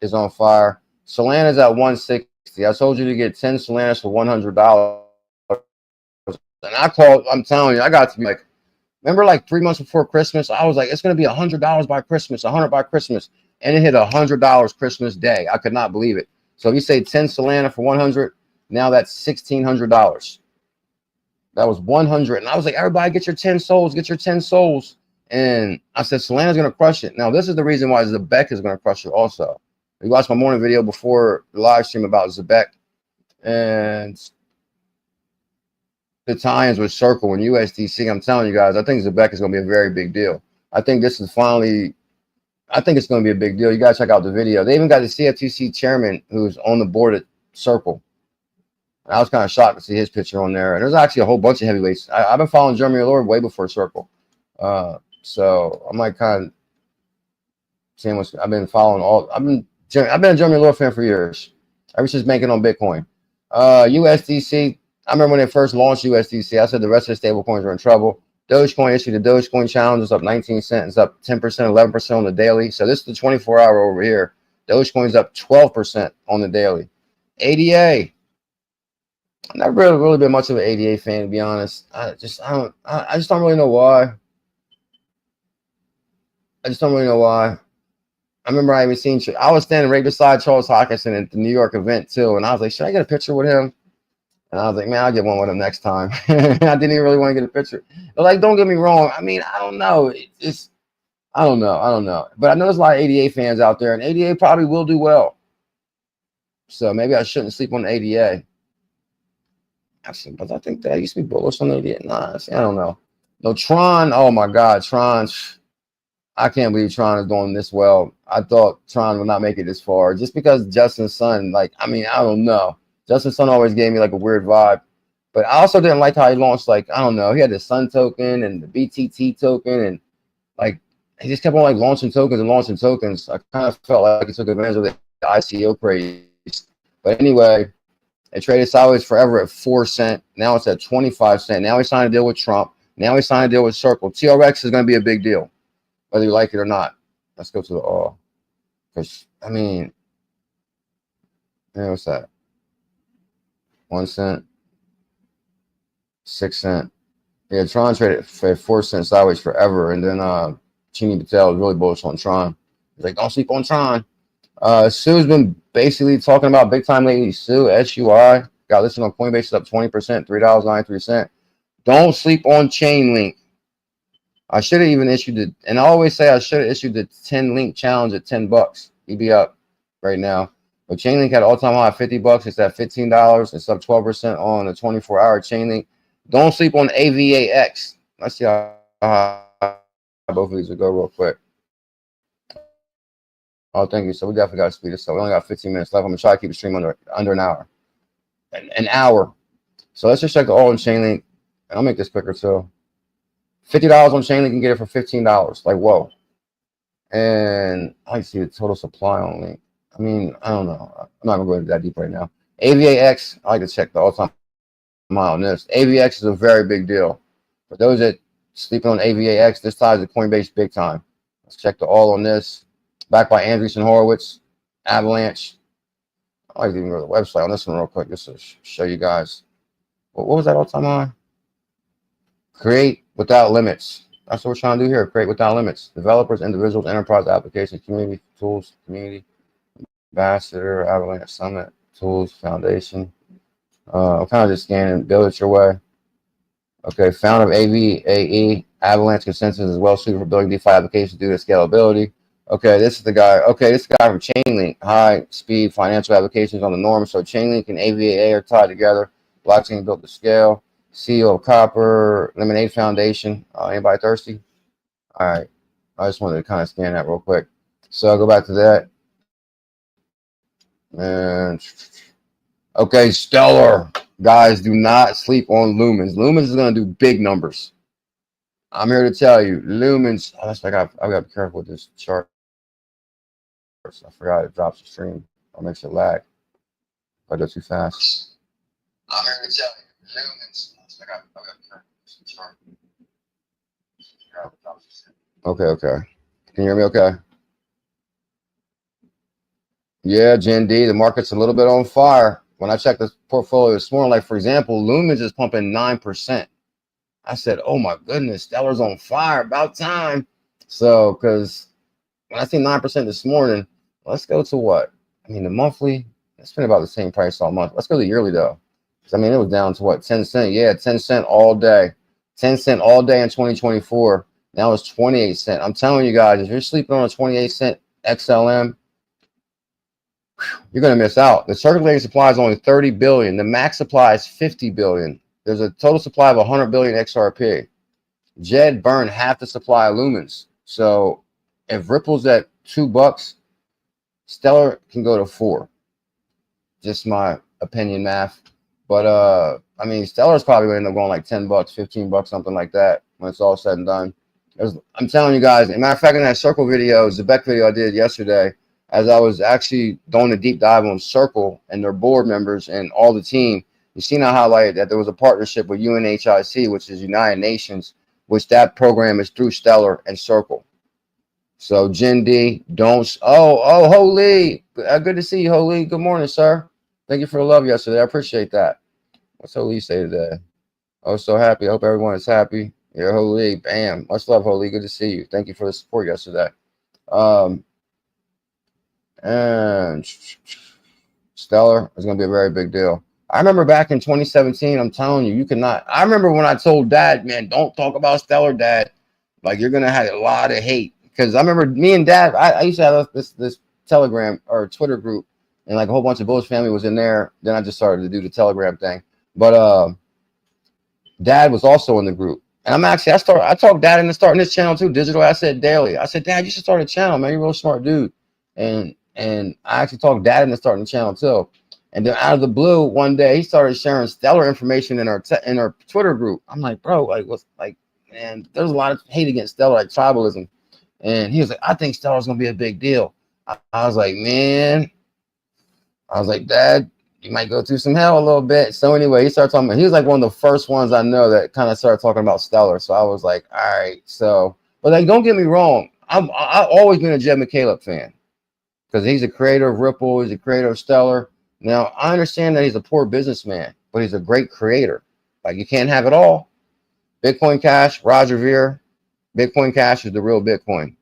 is on fire. Solana's at 160. I told you to get 10 Solanas for $100. And I'm telling you, I got to be like, remember like 3 months before Christmas, I was like, it's going to be $100 by Christmas, 100 by Christmas. And it hit $100 Christmas Day. I could not believe it. So if you say 10 Solana for 100, now that's $1,600. That was 100. And I was like, everybody get your 10 souls, get your 10 souls. And I said, Solana's going to crush it. Now, this is the reason why Zebek is going to crush it also. You watched my morning video before the live stream about Zebek and the tie-ins with Circle and USDC. I'm telling you guys, I think Zebek is going to be a very big deal. I think this is finally, I think it's going to be a big deal. You got to check out the video. They even got the CFTC chairman who's on the board at Circle. I was kind of shocked to see his picture on there. And there's actually a whole bunch of heavyweights. I've been following Jeremy Lord way before Circle. So I'm like kind of seeing what's, I've been following all, I've been a Jeremy Lord fan for years, ever since making on Bitcoin. USDC, I remember when they first launched USDC, I said the rest of the stable coins were in trouble. Dogecoin issued a Dogecoin challenge. It's up 19 cents. It's up 10%, 11% on the daily. So this is the 24-hour over here. Dogecoin's up 12% on the daily. ADA. I've never really been much of an ADA fan, to be honest. I just don't really know why. I just don't really know why. I remember I even seen, I was standing right beside Charles Hockinson at the New York event too, and I was like, should I get a picture with him? And I was like, man, I'll get one with him next time. I didn't even really want to get a picture. But like, don't get me wrong. I mean, I don't know. I don't know. But I know there's a lot of ADA fans out there, and ADA probably will do well. So maybe I shouldn't sleep on the ADA. Actually, but I think that used to be bullish on ADA. Nah, I don't know. No, Tron. Oh my God, Tron. I can't believe Tron is doing this well. I thought Tron would not make it this far just because Justin Sun, like, I mean, I don't know. Justin Sun always gave me like a weird vibe, but I also didn't like how he launched, like, I don't know. He had the Sun token and the BTT token, and like, he just kept on like launching tokens and launching tokens. I kind of felt like he took advantage of the ICO craze. But anyway, it traded sideways forever at 4 cents. Now it's at 25 cents. Now he signed a deal with Trump. Now he signed a deal with Circle. TRX is going to be a big deal, whether you like it or not. Let's go to the all. Because, I mean, what's that? 1 cent, 6 cents. Yeah, Tron traded for 4 cents sideways forever. And then Chini Patel was really bullish on Tron. He's like, don't sleep on Tron. Sue's been basically talking about big time lately. Sue, SUI, got listed on Coinbase, it's up 20%, $3.93. Don't sleep on Chainlink. I should have even issued it, and I always say I should have issued the 10 link challenge at $10. He'd be up right now. But Chainlink had all-time high at $50. It's at $15. It's up 12% on the 24-hour Chainlink. Don't sleep on AVAX. Let's see how both of these will go real quick. Oh, thank you. So we definitely got to speed this up. We only got 15 minutes left. I'm gonna try to keep the stream under an hour. An hour. So let's just check the all on Chainlink. I'll make this quicker too. $50 on Chainlink, you can get it for $15. Like, whoa. And I see the total supply on Link. I mean, I don't know. I'm not gonna go into that deep right now. AVAX, I like to check the all-time high on this. AVX is a very big deal. For those that sleeping on AVAX, this ties to Coinbase big time. Let's check the all on this. Backed by Andreessen Horowitz, Avalanche. I like to even go to the website on this one real quick just to show you guys. What was that all-time high? Create without limits. That's what we're trying to do here. Create without limits. Developers, individuals, enterprise applications, community, tools, community, ambassador, Avalanche Summit, tools, foundation. I'm kind of just scanning, build it your way. Okay, founder of AVAE, Avalanche Consensus is well suited for building DeFi applications due to scalability. Okay, this is the guy. Okay, this guy from Chainlink, high speed financial applications on the norm. So Chainlink and AVAA are tied together. Blockchain built to scale. CEO of Copper, Lemonade Foundation. Anybody thirsty? All right. I just wanted to kind of scan that real quick. So I'll go back to that. And okay, Stellar. Guys, do not sleep on Lumens. Lumens is going to do big numbers. I'm here to tell you, Lumens. Oh, that's like I got to be careful with this chart. I forgot it drops the stream or makes it lag if I go too fast. I'm here to tell you, Lumens. I got to be careful with this chart. Okay. Can you hear me okay? Yeah, Gen D, the market's a little bit on fire. When I checked this portfolio this morning, like for example, Lumens is pumping 9%. I said, oh my goodness, Stellar's on fire, about time. So, because when I see 9% this morning, let's go to what? I mean, the monthly, it's been about the same price all month. Let's go to the yearly though. I mean, it was down to what, 10 cents? Yeah, 10 cent all day. 10 cent all day in 2024. Now it's 28 cent. I'm telling you guys, if you're sleeping on a 28 cent XLM, you're going to miss out. The circulating supply is only 30 billion. The max supply is 50 billion. There's a total supply of 100 billion XRP. Jed burned half the supply of lumens. So if Ripple's at $2, Stellar can go to 4. Just my opinion math. But I mean, Stellar's probably going to end up going like $10, $15, something like that when it's all said and done. I'm telling you guys, as a matter of fact, in that Circle video, the Beck video I did yesterday, as I was actually doing a deep dive on Circle and their board members and all the team, you seen I highlighted that there was a partnership with UNHIC, which is United Nations, which that program is through Stellar and Circle. So Jen D, Holy, good to see you, Holy. Good morning, sir. Thank you for the love yesterday. I appreciate that. What's Holy say today? Oh, so happy. I hope everyone is happy. Yeah, Holy, bam. Much love, Holy. Good to see you. Thank you for the support yesterday. And Stellar is going to be a very big deal. I remember back in 2017, I'm telling you, you cannot. I remember when I told Dad, man, don't talk about Stellar, Dad. Like, you're going to have a lot of hate. Because I remember me and Dad, I used to have this Telegram or Twitter group, and like a whole bunch of Bullish family was in there. Then I just started to do the Telegram thing. But Dad was also in the group. And I talked Dad into starting this channel too, Digital Asset Daily. I said, Dad, you should start a channel, man. You're a real smart dude. And I actually talked Dad into starting the channel too. And then out of the blue, one day he started sharing Stellar information in our Twitter group. I'm like, bro, like what's like, man, there's a lot of hate against Stellar, like tribalism. And he was like, I think Stellar's gonna be a big deal. I was like, man, Dad, you might go through some hell a little bit. So anyway, he started talking about, he was like one of the first ones I know that kind of started talking about Stellar. So I was like, all right. So, but like, don't get me wrong. I've always been a Jed McCaleb fan because he's a creator of Ripple. He's a creator of Stellar. Now, I understand that he's a poor businessman, but he's a great creator. Like, you can't have it all. Bitcoin Cash, Roger Ver. Bitcoin Cash is the real Bitcoin.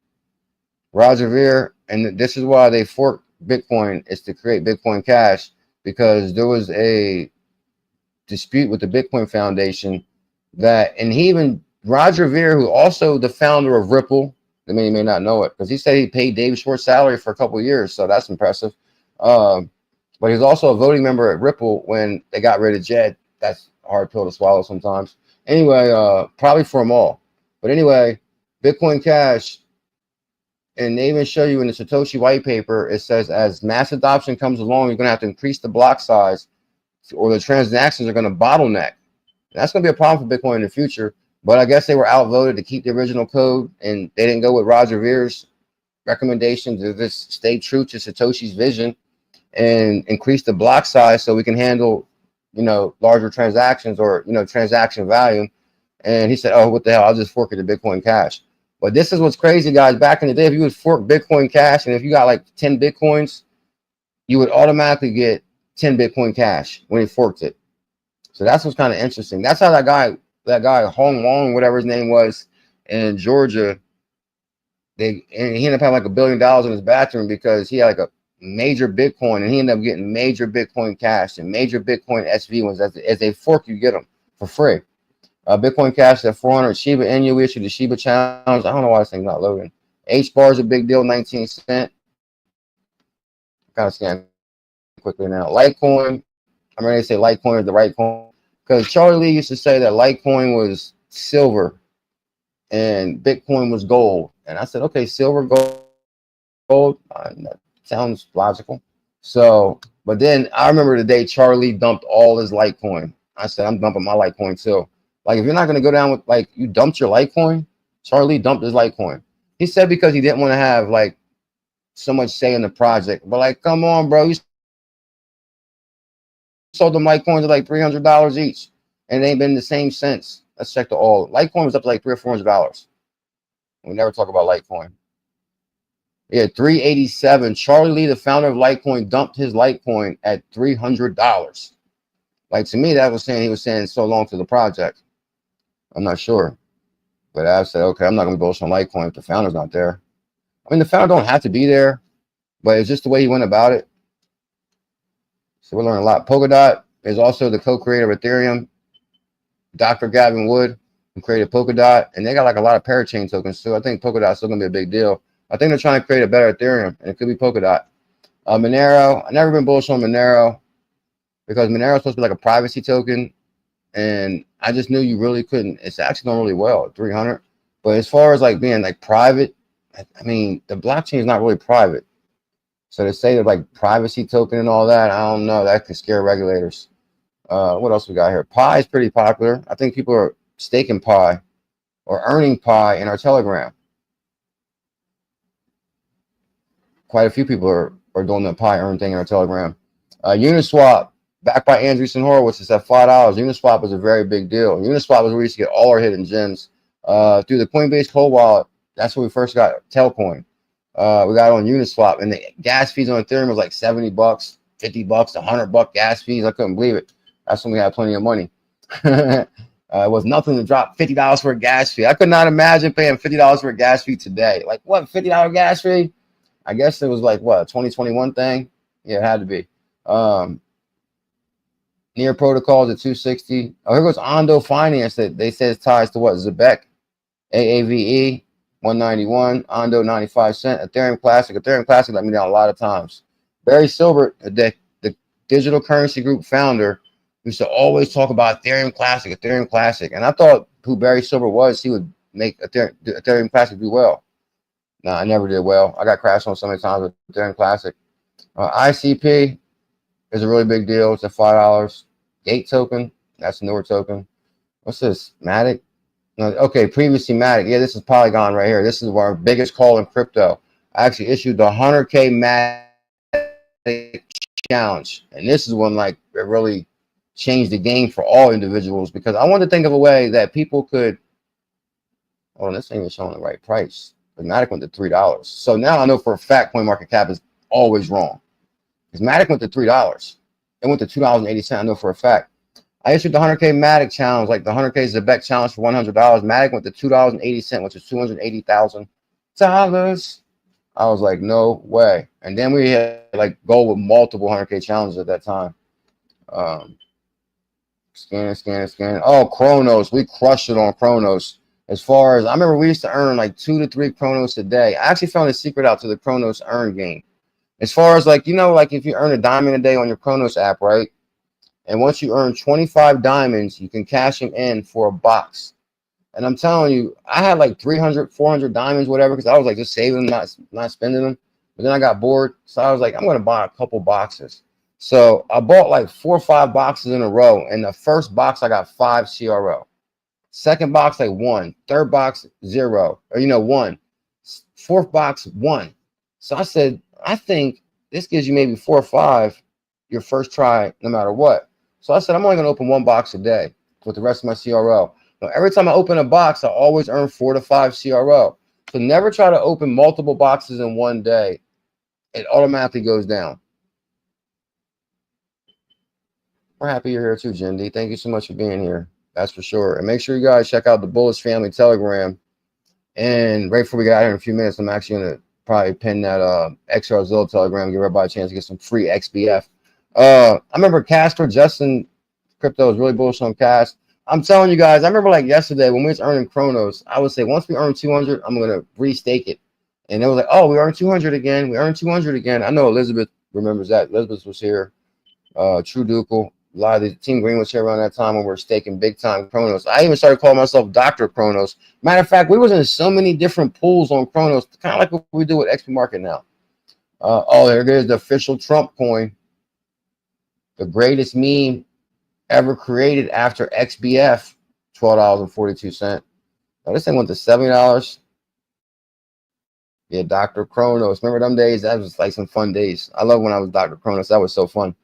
Roger Ver, and this is why they forked Bitcoin, is to create Bitcoin Cash, because there was a dispute with the Bitcoin Foundation that, and he even, Roger Ver, who also the founder of Ripple, I mean, you may not know it, because he said he paid David Schwartz's salary for a couple of years, so that's impressive. But he's also a voting member at Ripple when they got rid of Jed. That's a hard pill to swallow sometimes. Anyway, probably for them all. But anyway, Bitcoin Cash, and they even show you in the Satoshi white paper, it says as mass adoption comes along, you're going to have to increase the block size, or the transactions are going to bottleneck. That's going to be a problem for Bitcoin in the future. But I guess they were outvoted to keep the original code, and they didn't go with Roger Ver's recommendation to just stay true to Satoshi's vision and increase the block size so we can handle, you know, larger transactions, or, you know, transaction volume. And he said, oh, what the hell, I'll just fork it to Bitcoin Cash. But this is what's crazy, guys. Back in the day, if you would fork Bitcoin Cash, and if you got like 10 Bitcoins, you would automatically get 10 Bitcoin Cash when he forked it. So that's what's kind of interesting. That's how that guy Hong Wong, whatever his name was, in Georgia, and he ended up having like $1 billion in his bathroom because he had like a major Bitcoin, and he ended up getting major Bitcoin Cash and major Bitcoin SV ones. As they fork, you get them for free. Bitcoin Cash at 400. Shiba Inu issued the Shiba challenge. I don't know why this thing's not loading. H-bar is a big deal, 19 cent. Kind of scan quickly now. Litecoin. I'm ready to say Litecoin is the right coin, because Charlie Lee used to say that Litecoin was silver and Bitcoin was gold. And I said, okay, silver, gold. That sounds logical. So, but then I remember the day Charlie dumped all his Litecoin. I said, I'm dumping my Litecoin too. Like, if you're not going to go down with, like, you dumped your Litecoin, Charlie dumped his Litecoin. He said because he didn't want to have, like, so much say in the project. But, like, come on, bro. You sold them Litecoins at, like, $300 each. And they ain't been the same since. Let's check the all. Litecoin was up to, like, $300 or $400. We never talk about Litecoin. Yeah, $387. Charlie Lee, the founder of Litecoin, dumped his Litecoin at $300. Like, to me, that was saying, he was saying so long to the project. I'm not sure. But I said, okay, I'm not going to bullish on Litecoin if the founder's not there. I mean, the founder don't have to be there, but it's just the way he went about it. So we're learning a lot. Polkadot is also the co-creator of Ethereum, Dr. Gavin Wood, who created Polkadot, and they got like a lot of parachain tokens too. I think Polkadot's still gonna be a big deal. I think they're trying to create a better Ethereum, and it could be Polkadot. Monero, I've never been bullish on Monero because Monero is supposed to be like a privacy token, and I just knew you really couldn't. It's actually going really well at 300, but as far as like being like private, I mean the blockchain is not really private. So to say that like privacy token and all that, I don't know. That could scare regulators. What else we got here? Pi is pretty popular. I think people are staking Pi or earning Pi in our Telegram. Quite a few people are doing the Pi earn thing in our Telegram. Uniswap, backed by Andreessen Horowitz, is at $5. Uniswap was a very big deal. Uniswap was where we used to get all our hidden gems. Through the Coinbase cold wallet, that's where we first got Telcoin. We got on Uniswap, and the gas fees on Ethereum was like $70, $50, $100 gas fees. I couldn't believe it. That's when we had plenty of money. It was nothing to drop $50 for a gas fee. I could not imagine paying $50 for a gas fee today. Like, what, $50 gas fee? I guess it was like, what, a 2021 thing? Yeah, it had to be. Near protocols at 260. Oh, here goes Ondo Finance that they says ties to what? Zebek, AAVE, 191, Ondo 95 cent, Ethereum Classic. Ethereum Classic let me down a lot of times. Barry Silbert, the digital currency group founder, used to always talk about Ethereum Classic, Ethereum Classic. And I thought who Barry Silbert was, he would make Ethereum Classic do well. No, I never did well. I got crashed on so many times with Ethereum Classic. ICP is a really big deal. It's at $5. Gate token, that's a newer token. What's this? Matic? No, okay, previously Matic. Yeah, this is Polygon right here. This is our biggest call in crypto. I actually issued the 100K Matic challenge. And this is one like it really changed the game for all individuals because I wanted to think of a way that people could. Oh, this thing is showing the right price. But Matic went to $3. So now I know for a fact CoinMarketCap is always wrong. Because Matic went to $3. It went to $2.80. I know for a fact. I issued the 100K Matic challenge, like the 100K Zebek challenge for $100. Matic went to $2.80, which is $280,000. I was like, no way. And then we had like go with multiple 100K challenges at that time. Scanning. Oh, Chronos. We crushed it on Chronos. As far as I remember, we used to earn like 2 to 3 Chronos a day. I actually found a secret out to the Chronos earn game. As far as like, you know, like if you earn a diamond a day on your Chronos app, right? And once you earn 25 diamonds, you can cash them in for a box. And I'm telling you, I had like 300, 400 diamonds, whatever, because I was like just saving them, not spending them. But then I got bored. So I was like, I'm going to buy a couple boxes. So I bought like 4 or 5 boxes in a row. And the first box, I got 5 CRO. Second box, like 1. Third box, 0. Or, 1. Fourth box, 1. So I said, I think this gives you maybe 4 or 5 your first try, no matter what. So I said, I'm only going to open 1 box a day with the rest of my CRO. Now, every time I open a box, I always earn 4 to 5 CRO. So never try to open multiple boxes in one day. It automatically goes down. We're happy you're here too, Jindy. Thank you so much for being here. That's for sure. And make sure you guys check out the Bullish Family Telegram. And right before we get out here in a few minutes, I'm actually going to probably pin that XRZilla Telegram, give everybody a chance to get some free XBF. I remember Casper, Justin Crypto was really bullish on Cash. I'm telling you guys, I remember like yesterday when we was earning Chronos, I would say once we earn 200, I'm going to restake it. And it was like, oh, we earned 200 again. We earned 200 again. I know Elizabeth remembers that. Elizabeth was here. True Ducal. A lot of the Team Green was here around that time when we were staking big time Chronos. I even started calling myself Dr. Chronos. Matter of fact, we was in so many different pools on Chronos, kind of like what we do with XP Market now. Oh, there it is, the official Trump coin. The greatest meme ever created after XBF, $12.42. Now this thing went to $70. Yeah, Dr. Chronos. Remember them days? That was like some fun days. I love when I was Dr. Chronos. That was so fun.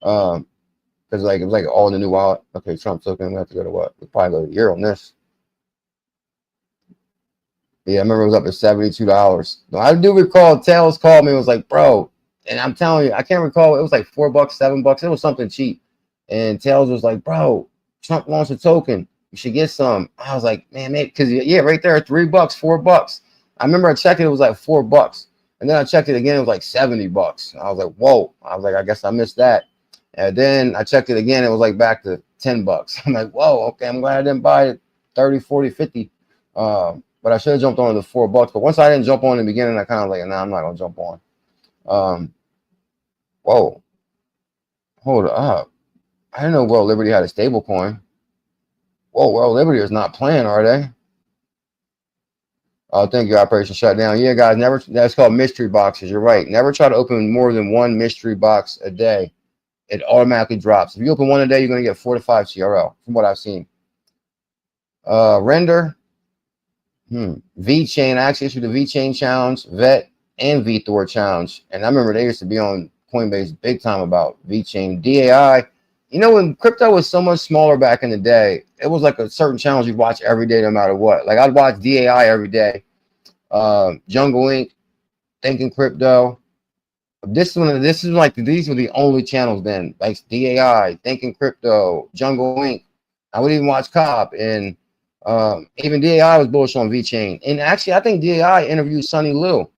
Because like it was like all in the new wallet. Okay, Trump token. We have to go to what? We'll probably go to a year on this. Yeah, I remember it was up to $72. Now, I do recall Tails called me and was like, bro, and I'm telling you, I can't recall. It was like $4, $7. It was something cheap. And Tails was like, bro, Trump launched a token. You should get some. I was like, man, because yeah, right there, $3, $4. I remember I checked it was like $4. And then I checked it again, it was like $70. I was like, whoa. I was like, I guess I missed that. And then I checked it again. It was like back to $10. I'm like, whoa, okay, I'm glad I didn't buy it 30, 40, 50. But I should have jumped on the $4. But once I didn't jump on in the beginning, I kind of like, nah, I'm not gonna jump on. Whoa, hold up. I didn't know World Liberty had a stable coin. Whoa, World Liberty is not playing, are they? Oh, thank you, Operation Shutdown. Yeah, guys, never. That's called mystery boxes. You're right. Never try to open more than one mystery box a day. It automatically drops. If you open one a day, you're going to get 4 to 5 CRL, from what I've seen. Render. VeChain. I actually issued the VeChain challenge, VET, and VThor challenge. And I remember they used to be on Coinbase big time about VeChain. DAI. You know, when crypto was so much smaller back in the day, it was like a certain challenge you'd watch every day, no matter what. Like I'd watch DAI every day. Jungle Inc., Thinking Crypto. This is like these were the only channels then, like DAI, Thinking Crypto, Jungle Inc. I would even watch COP, and even DAI was bullish on VeChain. And actually, I think DAI interviewed Sunny Liu,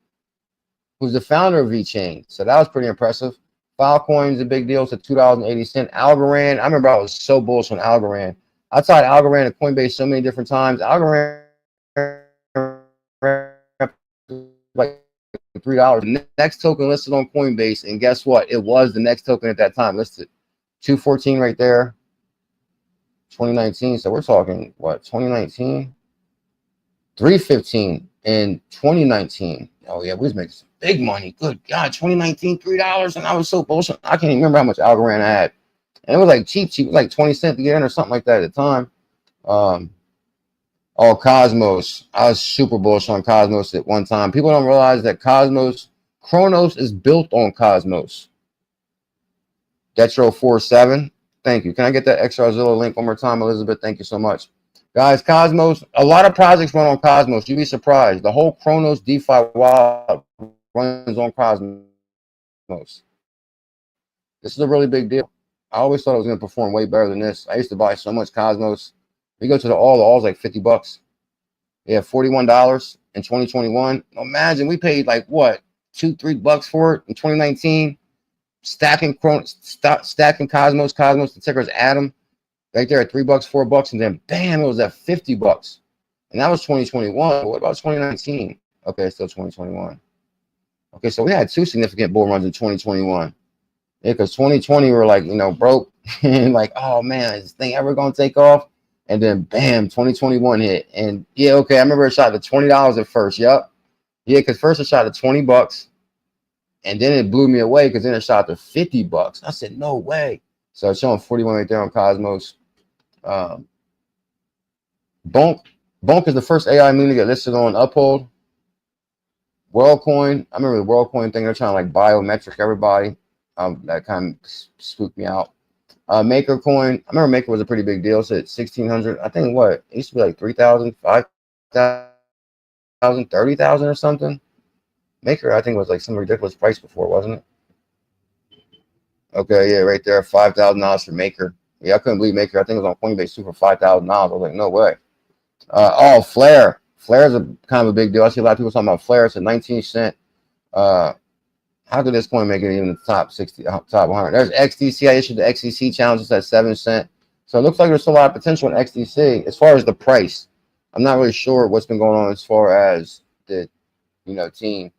who's the founder of VeChain. So that was pretty impressive. Filecoin is a big deal. It's at $2.80. Algorand. I remember I was so bullish on Algorand. I tried Algorand at Coinbase so many different times. Algorand like $3. The next token listed on Coinbase, and guess what? It was the next token at that time listed. 214 right there. 2019. So we're talking what? 2019. 315 in 2019. Oh yeah, we was making some big money. Good God, 2019, $3, and I was so bullshit. I can't even remember how much Algorand I had, and it was like cheap. It was like 20 cents to get in or something like that at the time. Oh, Cosmos. I was super bullish on Cosmos at one time. People don't realize that Chronos is built on Cosmos. Detro47. Thank you. Can I get that XRZilla link one more time, Elizabeth? Thank you so much. Guys, Cosmos, a lot of projects run on Cosmos. You'd be surprised. The whole Chronos DeFi wallet runs on Cosmos. This is a really big deal. I always thought it was going to perform way better than this. I used to buy so much Cosmos. We go to the all's like $50. Yeah, $41 in 2021. Imagine we paid like what, $2-3 for it in 2019. Stacking Cosmos. The ticker is Atom. Right there at $3, $4, and then bam, it was at $50. And that was 2021. What about 2019? Okay, still 2021. Okay, so we had two significant bull runs in 2021. Yeah, because 2020 we were like, broke and like, oh man, is this thing ever gonna take off? And then bam, 2021 hit. And yeah, okay, I remember it shot to $20 at first. Yep. Yeah, because first it shot to $20, and then it blew me away because then it shot to $50. I said, no way. So it's showing 41 right there on Cosmos. Bonk is the first AI meme to get listed on Uphold. WorldCoin. I remember the WorldCoin thing. They're trying to like biometric everybody. That kind of spooked me out. Maker Coin. I remember Maker was a pretty big deal. It's at 1,600. I think what? It used to be like 3,000, 5,000, 30,000 or something. Maker, I think, was like some ridiculous price before, wasn't it? Okay, yeah, right there, $5,000 for Maker. Yeah, I couldn't believe Maker. I think it was on Coinbase too for $5,000. I was like, no way. Oh, Flare. Flare is a kind of a big deal. I see a lot of people talking about Flare. It's a 19 cent. How could this coin make it even the top 60, top 100? There's XDC. I issued the XDC challenge. It's at 7 cents. So it looks like there's still a lot of potential in XDC. As far as the price, I'm not really sure what's been going on as far as the, team.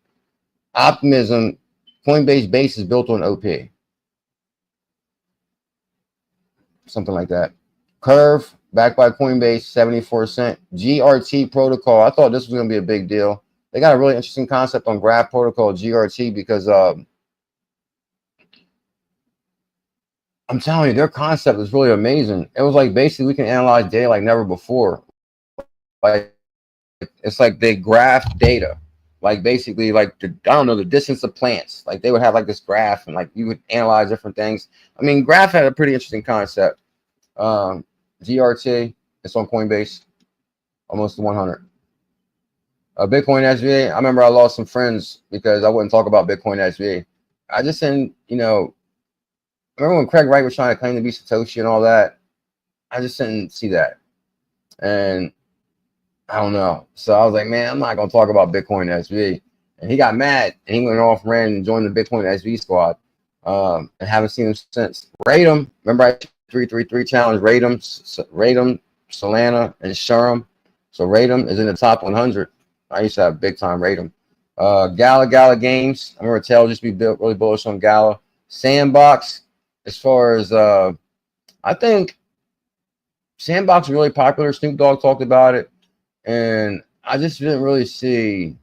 Optimism. Coinbase base is built on OP. Something like that. Curve, backed by Coinbase, 74 cents. GRT protocol. I thought this was going to be a big deal. They got a really interesting concept on Graph Protocol, GRT, because I'm telling you, their concept is really amazing. It was like basically we can analyze data like never before. Like it's like they graph data. Like basically like the distance of plants. Like they would have like this graph and like you would analyze different things. I mean, Graph had a pretty interesting concept. GRT, it's on Coinbase, almost 100. Bitcoin SVA, I remember I lost some friends because I wouldn't talk about Bitcoin SVA. I just didn't, remember when Craig Wright was trying to claim to be Satoshi and all that? I just didn't see that. And I don't know. So I was like, man, I'm not going to talk about Bitcoin SV. And he got mad and he went off, ran and joined the Bitcoin SV squad. and haven't seen him since. Rate him. Remember, I 333 challenge. Rate him, Solana, and Sherm. So rate him is in the top 100. I used to have big time rate him. Gala Games. I remember Tail just be really bullish on Gala. Sandbox. As far as I think Sandbox is really popular. Snoop Dogg talked about it, and I just didn't really see.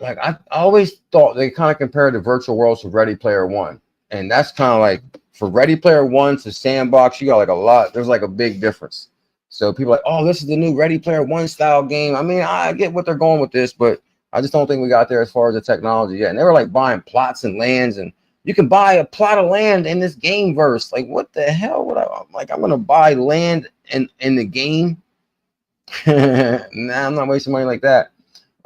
Like I always thought they kind of compared the virtual worlds to Ready Player One, and that's kind of like for Ready Player One to Sandbox, you got like a lot. There's like a big difference. So people are like, oh, this is the new Ready Player One style game. I mean, I get what they're going with this, but I just don't think we got there as far as the technology yet. And they were like buying plots and lands, and you can buy a plot of land in this game verse. Like, what the hell would I'm like? I'm gonna buy land in the game. Nah, I'm not wasting money like that.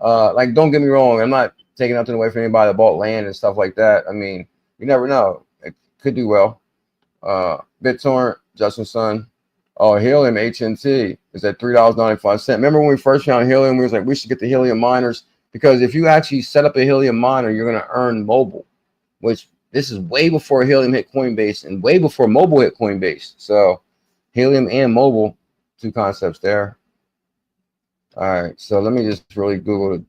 Like, don't get me wrong, I'm not taking nothing away from anybody that bought land and stuff like that. I mean, you never know. It could do well. BitTorrent, Justin Sun. Oh, Helium HNT is at $3.95. Remember when we first found Helium, we was like, we should get the Helium miners, because if you actually set up a Helium miner, you're going to earn mobile, which this is way before Helium hit Coinbase and way before mobile hit Coinbase. So Helium and mobile, two concepts there. All right, so let me just really Google to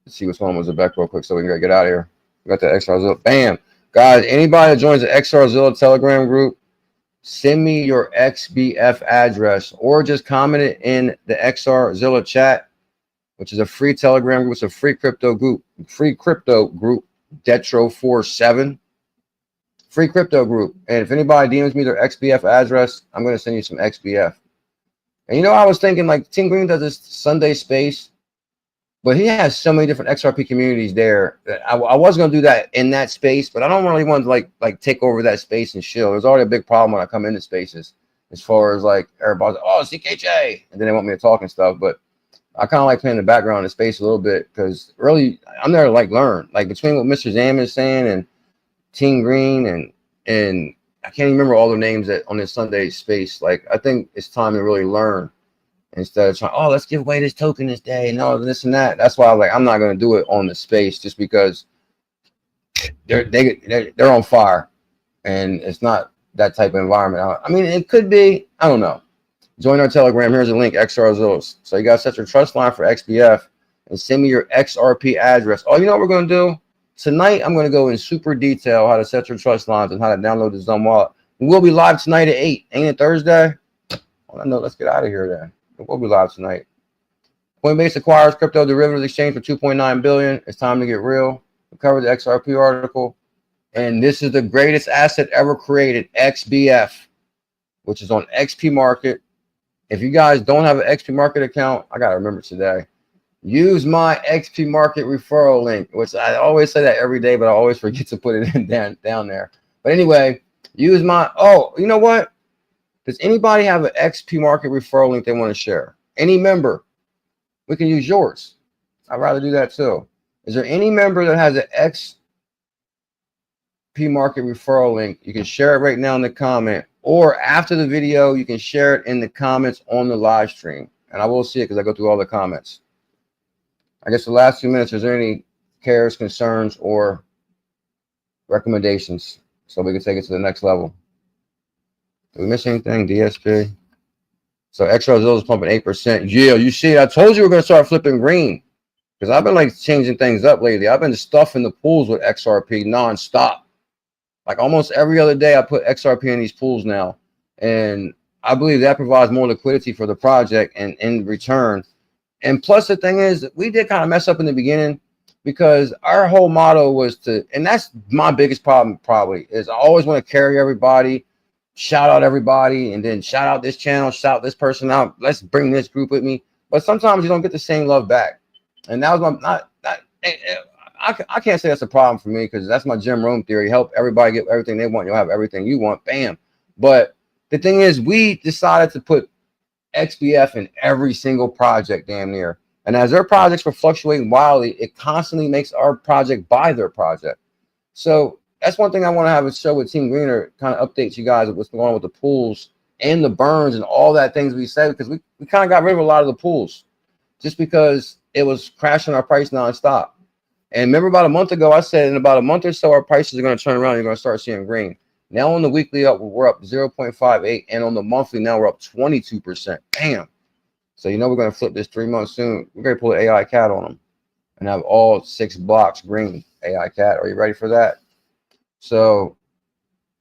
see what's going on with Zebek real quick so we can get out of here. We got the XRZilla. Bam. Guys, anybody that joins the XRZilla Telegram group, send me your XBF address or just comment it in the XRZilla chat, which is a free Telegram group. It's a free crypto group, Detro47. Free crypto group. And if anybody DMs me their XBF address, I'm going to send you some XBF. And you know, I was thinking like Team Green does this Sunday space, but he has so many different XRP communities there that I was going to do that in that space, but I don't really want to like take over that space and chill. There's already a big problem when I come into spaces as far as like everybody's like, oh, CKJ, and then they want me to talk and stuff. But I kind of like playing the background in the space a little bit, because really I'm there to like learn, like between what Mr. Zam is saying and Team Green and I can't even remember all the names that on this Sunday space. Like, I think it's time to really learn instead of trying, oh, let's give away this token this day and all this and that. That's why I'm not going to do it on the space, just because they're on fire and it's not that type of environment. I mean, it could be, I don't know. Join our Telegram. Here's a link, XRZillas. So you got to set your trust line for XBF and send me your XRP address. Oh, you know what we're going to do? Tonight, I'm going to go in super detail how to set your trust lines and how to download the Zone wallet. We'll be live tonight at 8. Ain't it Thursday? Well, no, let's get out of here then. We'll be live tonight. Coinbase acquires crypto derivatives exchange for $2.9 billion. It's time to get real. We covered the XRP article. And this is the greatest asset ever created, XBF, which is on XP Market. If you guys don't have an XP Market account, I got to remember today. Use my XP Market referral link, which I always say that every day, but I always forget to put it in down there. But anyway, use my, oh, you know what? Does anybody have an XP Market referral link they want to share? Any member? We can use yours. I'd rather do that too. Is there any member that has an XP Market referral link? You can share it right now in the comment, or after the video, you can share it in the comments on the live stream. And I will see it because I go through all the comments. I guess the last 2 minutes, is there any cares, concerns, or recommendations so we can take it to the next level? Did we miss anything? DSP. So XRZilla is pumping 8%. Yeah, you see, I told you we're going to start flipping green, because I've been like changing things up lately. I've been stuffing the pools with XRP nonstop. Like almost every other day, I put XRP in these pools now. And I believe that provides more liquidity for the project and in return. And plus, the thing is, we did kind of mess up in the beginning, because our whole motto was to, and that's my biggest problem probably, is I always want to carry everybody, shout out everybody, and then shout out this channel, shout this person out. Let's bring this group with me. But sometimes you don't get the same love back. And that was my, I can't say that's a problem for me, because that's my Jim Rome theory. Help everybody get everything they want. You'll have everything you want. Bam. But the thing is, we decided to put XBF in every single project damn near, and as their projects were fluctuating wildly, it constantly makes our project buy their project. So that's one thing I want to have a show with Team Greener, kind of update you guys of what's going on with the pools and the burns and all that things we said, because we kind of got rid of a lot of the pools just because it was crashing our price nonstop. And remember about a month ago, I said in about a month or so, our prices are going to turn around. You're going to start seeing green. Now on the weekly up, we're up 0.58. And on the monthly, now we're up 22%. Bam. So you know we're going to flip this 3 months soon. We're going to pull an AI cat on them and have all 6 blocks green. AI cat, are you ready for that? So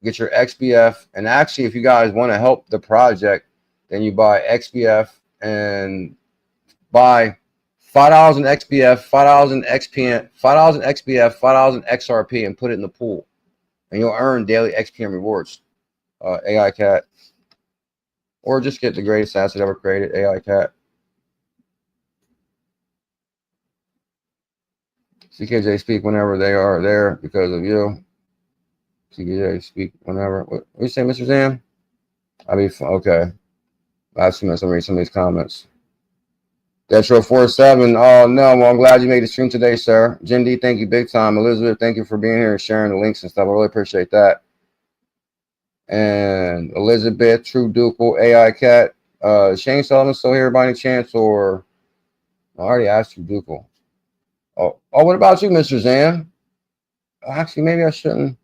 get your XBF. And actually, if you guys want to help the project, then you buy XBF and buy $5 in XBF, $5 in XPN, $5 in XBF, $5 in XRP, and put it in the pool. And you'll earn daily XPM rewards. AI cat. Or just get the greatest asset ever created, AI cat. CKJ speak whenever they are there because of you. CKJ speak whenever. What you say, Mr. Zam? I mean, okay. Last 2 minutes, I'm reading some of these comments. Detro 47. Oh no, well I'm glad you made the stream today, sir. Jen D, thank you big time. Elizabeth, thank you for being here and sharing the links and stuff. I really appreciate that. And Elizabeth, True Ducal, AI Cat, Shane Sullivan still here by any chance, or I already asked you Ducal. Oh, what about you, Mr. Zam? Actually, maybe I shouldn't.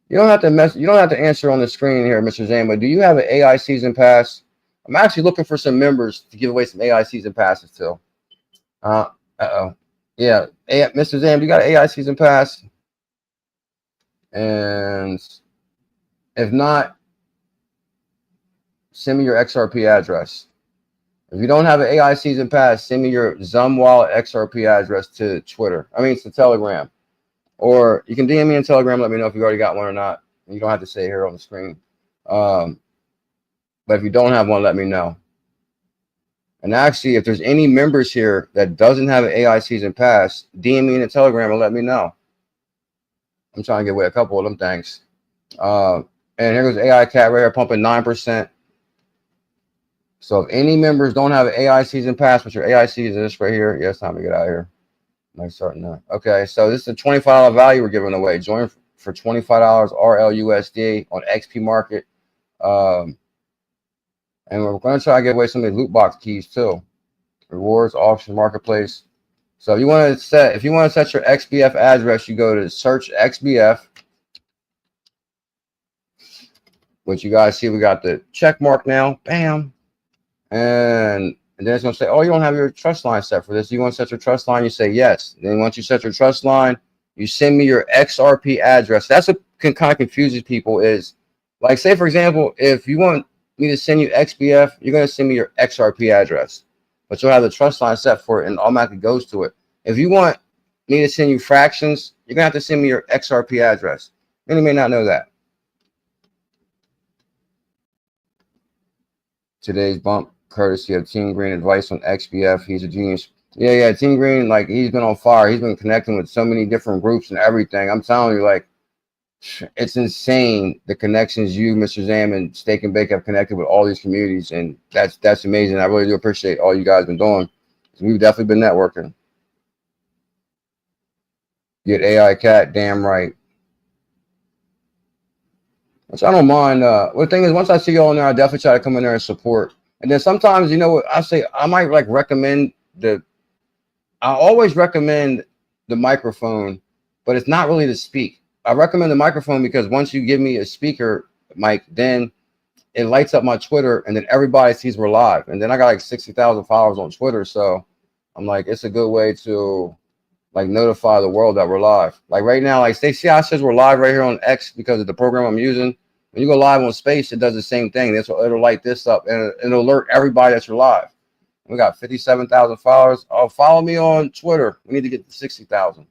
You don't have to you don't have to answer on the screen here, Mr. Zam, but do you have an AI season pass? I'm actually looking for some members to give away some AI season passes to. Yeah, Mr. Zam, you got an AI season pass? And if not, send me your XRP address. If you don't have an AI season pass, send me your Zum Wallet XRP address to Twitter. I mean, it's to Telegram. Or you can DM me in Telegram. Let me know if you already got one or not. You don't have to say here on the screen. But if you don't have one, let me know. And actually, if there's any members here that doesn't have an AI season pass, DM me in the Telegram and let me know. I'm trying to give away a couple of them things. And here goes AI Cat right here pumping 9%. So if any members don't have an AI season pass, but your AI season is right here, yeah, it's time to get out of here. Nice starting now. Okay, so this is a $25 value we're giving away. Join for $25 RLUSD on XP Market. And we're going to try to give away some of these loot box keys too. Rewards, auction, marketplace. So if you want to set your XBF address, you go to search XBF, which you guys see we got the check mark now. Bam. And then it's going to say, oh, you don't have your trust line set for this. You want to set your trust line? You say yes. Then once you set your trust line, you send me your XRP address. That's what kind of confuses people is, like, say, for example, if you want me to send you XBF, you're going to send me your XRP address. But you'll have the trust line set for it and automatically goes to it. If you want me to send you fractions, you're going to have to send me your XRP address. Many may not know that. Today's bump, courtesy of Team Green advice on XBF. He's a genius. Yeah, Team Green, like, he's been on fire. He's been connecting with so many different groups and everything. I'm telling you, like, it's insane the connections you, Mr. Zam, and Steak and Bake have connected with all these communities, and that's amazing. I really do appreciate all you guys been doing. We've definitely been networking. Get AI Cat, damn right. Which I don't mind. Well, the thing is, once I see y'all in there, I definitely try to come in there and support. And then sometimes, you know what I say, I might like recommend I always recommend the microphone, but it's not really to speak. I recommend the microphone because once you give me a speaker mic, then it lights up my Twitter and then everybody sees we're live. And then I got like 60,000 followers on Twitter. So I'm like, it's a good way to like notify the world that we're live. Like right now, like see how it says we're live right here on X because of the program I'm using. When you go live on Space, it does the same thing. It'll light this up and it'll alert everybody that you're live. We got 57,000 followers. Oh, follow me on Twitter. We need to get to 60,000.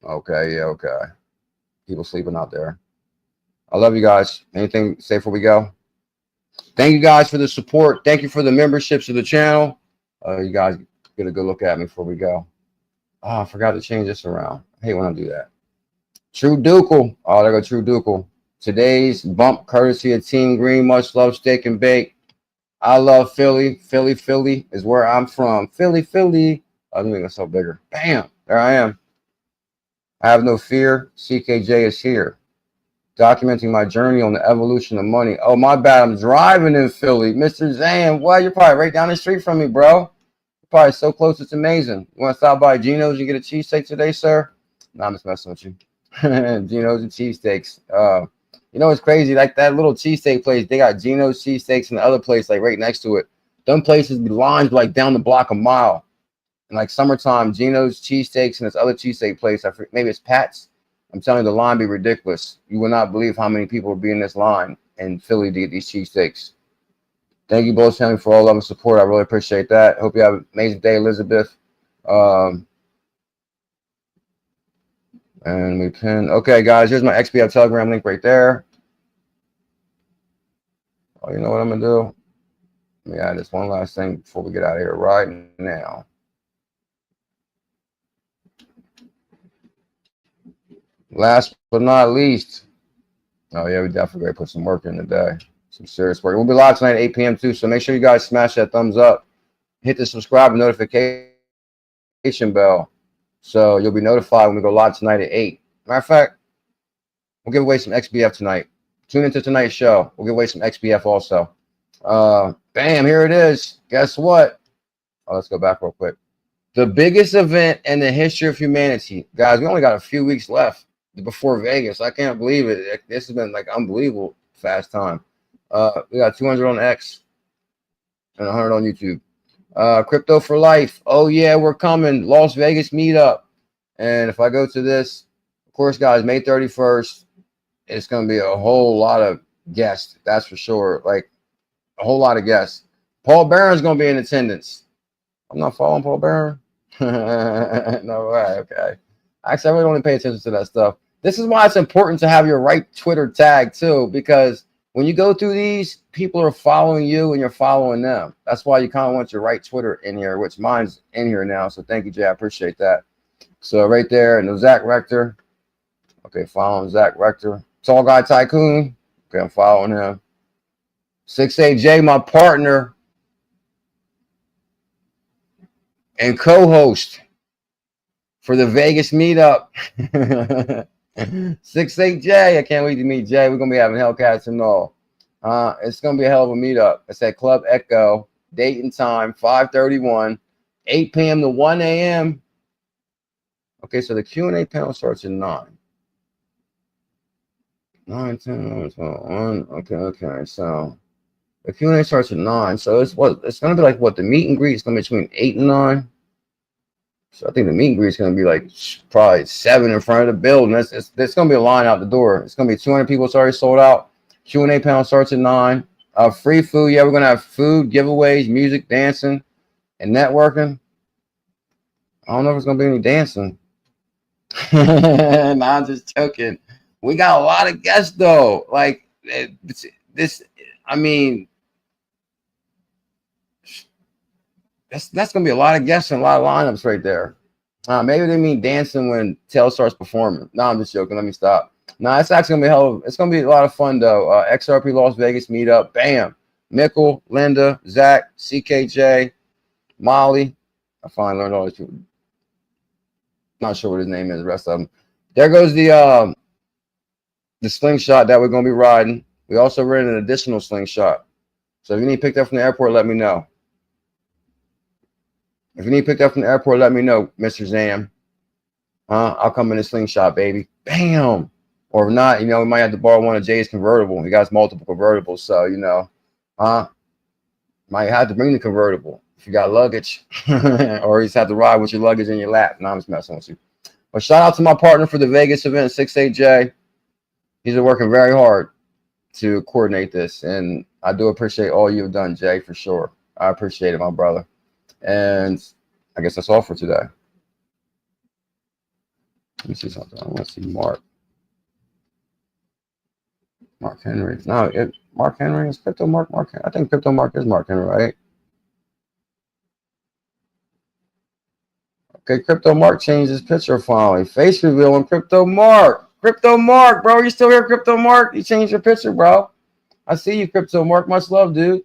Okay, yeah, okay. People sleeping out there. I love you guys. Anything to say before we go? Thank you guys for the support. Thank you for the memberships to the channel. You guys get a good look at me before we go. Oh, I forgot to change this around. I hate when I do that. True Ducal. Oh, there go True Ducal. Today's bump courtesy of Team Green. Much love, Steak and Bake. I love Philly. Philly is where I'm from. Philly. Oh, let me make myself bigger. Bam. There I am. I have no fear. CKJ is here. Documenting my journey on the evolution of money. Oh, my bad. I'm driving in Philly. Mr. Zam, well, you're probably right down the street from me, bro. Probably so close, it's amazing. You want to stop by Gino's and get a cheesesteak today, sir? No, I'm just messing with you. Gino's and cheesesteaks. You know, it's crazy. Like that little cheesesteak place, they got Gino's cheesesteaks and the other place like right next to it. Them places be lines like down the block a mile. And like summertime, Gino's cheesesteaks and this other cheesesteak place, maybe it's Pat's. I'm telling you, the line be ridiculous. You will not believe how many people will be in this line in Philly to get these cheesesteaks. Thank you, both family, for all love and support. I really appreciate that. Hope you have an amazing day, Elizabeth. And we pin. Okay, guys, here's my XBF Telegram link right there. Oh, you know what I'm gonna do? Let me add this one last thing before we get out of here right now. Last but not least. Oh yeah, we definitely gotta put some work in today. Some serious work. We'll be live tonight at 8 p.m. too. So make sure you guys smash that thumbs up. Hit the subscribe and notification bell. So you'll be notified when we go live tonight at 8. Matter of fact, we'll give away some XBF tonight. Tune into tonight's show. We'll give away some XBF also. Bam, here it is. Guess what? Oh, let's go back real quick. The biggest event in the history of humanity. Guys, we only got a few weeks left before Vegas. I can't believe it. This has been like unbelievable fast time. We got 200 on X and 100 on YouTube. Crypto for life. Oh yeah, we're coming. Las Vegas meetup. And if I go to this, of course, guys, May 31st, it's going to be a whole lot of guests. That's for sure. Like a whole lot of guests. Paul Barron's going to be in attendance. I'm not following Paul Barron. No way. Okay. Actually, I really don't want to pay attention to that stuff. This is why it's important to have your right Twitter tag too, because when you go through these, people are following you and you're following them. That's why you kind of want your right Twitter in here, which mine's in here now. So thank you, Jay. I appreciate that. So right there, and the Zach Rector. Okay, following Zach Rector. Tall Guy Tycoon. Okay, I'm following him. 68J, my partner and co-host for the Vegas meetup. 68J, I can't wait to meet Jay. We're gonna be having Hellcats and all. It's gonna be a hell of a meetup. It's at Club Echo. Date and time 5:31, 8 p.m. to 1 a.m. Okay, so the Q&A panel starts at 9. 9, 10, 11, 12, 1. Okay. So the Q&A starts at 9. So it's gonna be like what the meet and greet is gonna be between 8 and 9. So I think the meet and greet is going to be like probably 7 in front of the building. It's going to be a line out the door. It's going to be 200 people. It's already sold out. Q&A panel starts at 9. Free food. Yeah, we're going to have food, giveaways, music, dancing, and networking. I don't know if it's going to be any dancing. Nah, I'm just joking. We got a lot of guests, though. Like, this, I mean, that's going to be a lot of guests and a lot of lineups right there. Maybe they mean dancing when Tail starts performing. No, I'm just joking. Let me stop. No, it's actually going to be it's going to be a lot of fun, though. XRP Las Vegas meetup. Bam. Mickle, Linda, Zach, CKJ, Molly. I finally learned all these people. Not sure what his name is, the rest of them. There goes the slingshot that we're going to be riding. We also ran an additional slingshot. So if you need picked up from the airport, let me know. If you need picked up from the airport, let me know, Mr. Zam. I'll come in a slingshot, baby. Bam. Or if not, we might have to borrow one of Jay's convertible. He got multiple convertibles, so might have to bring the convertible if you got luggage, or you just have to ride with your luggage in your lap. No, I'm just messing with you. But shout out to my partner for the Vegas event, 68J. He's been working very hard to coordinate this, and I do appreciate all you've done, Jay, for sure. I appreciate it, my brother. And I guess that's all for today. Let me see something. I want to see Mark Henry. No, Mark Henry is Crypto Mark. I think Crypto Mark is Mark Henry, right? Okay, Crypto Mark changed his picture finally. Face reveal on Crypto Mark. Crypto Mark, bro. You still here, Crypto Mark? You changed your picture, bro. I see you, Crypto Mark. Much love, dude.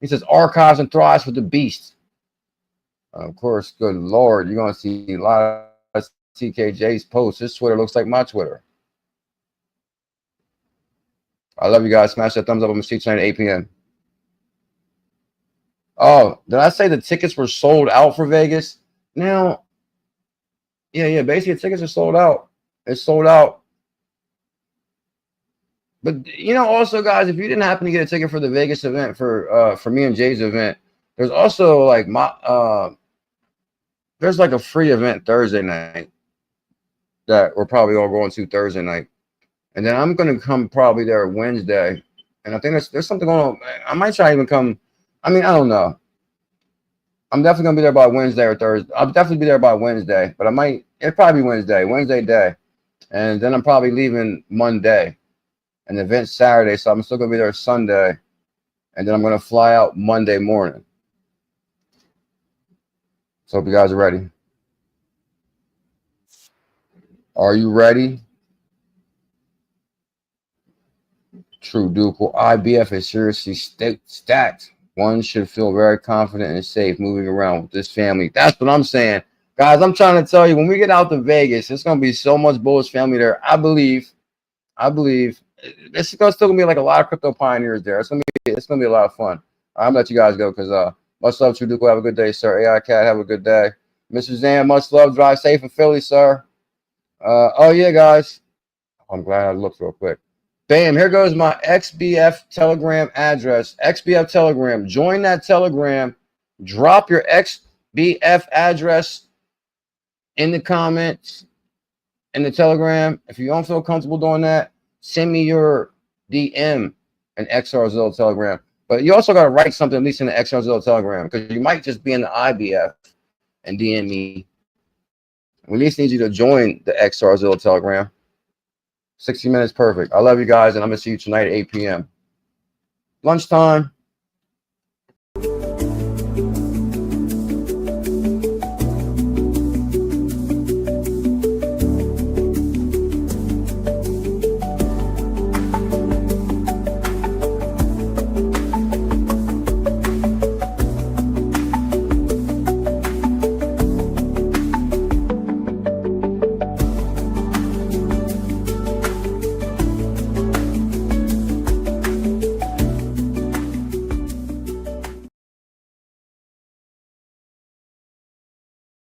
He says archives and thrives for the beast. Of course, good Lord, you're going to see a lot of TKJ's posts. His Twitter looks like my Twitter. I love you guys. Smash that thumbs up. I'm going to see you tonight at 8 p.m. Oh, did I say the tickets were sold out for Vegas? Now, yeah, basically the tickets are sold out. It's sold out. But you know, also guys, if you didn't happen to get a ticket for the Vegas event for me and Jay's event, there's also like there's like a free event Thursday night that we're probably all going to Thursday night. And then I'm gonna come probably there Wednesday. And I think there's something going on. I might try to even come. I mean, I don't know. I'm definitely gonna be there by Wednesday or Thursday. I'll definitely be there by Wednesday, but it'll probably be Wednesday day. And then I'm probably leaving Monday. And the event's Saturday, so I'm still gonna be there Sunday. And then I'm gonna fly out Monday morning. So hope you guys are ready. Are you ready? True Duke. IBF is seriously stacked. One should feel very confident and safe moving around with this family. That's what I'm saying. Guys, I'm trying to tell you, when we get out to Vegas, it's going to be so much bullish family there. I believe it's still going to be like a lot of crypto pioneers there. It's going to be a lot of fun. I'm going to let you guys go because much love, True Duke. Have a good day, sir. AI Cat, have a good day. Mr. Zan, much love. Drive safe in Philly, sir. Oh, yeah, guys. I'm glad I looked real quick. Bam, here goes my XBF Telegram address. XBF Telegram. Join that Telegram. Drop your XBF address in the comments in the Telegram. If you don't feel comfortable doing that, send me your DM in XRZilla Telegram. But you also got to write something at least in the XRZilla Telegram because you might just be in the IBF and DM me. We at least need you to join the XRZilla Telegram. 60 minutes, perfect. I love you guys, and I'm going to see you tonight at 8 p.m. Lunchtime.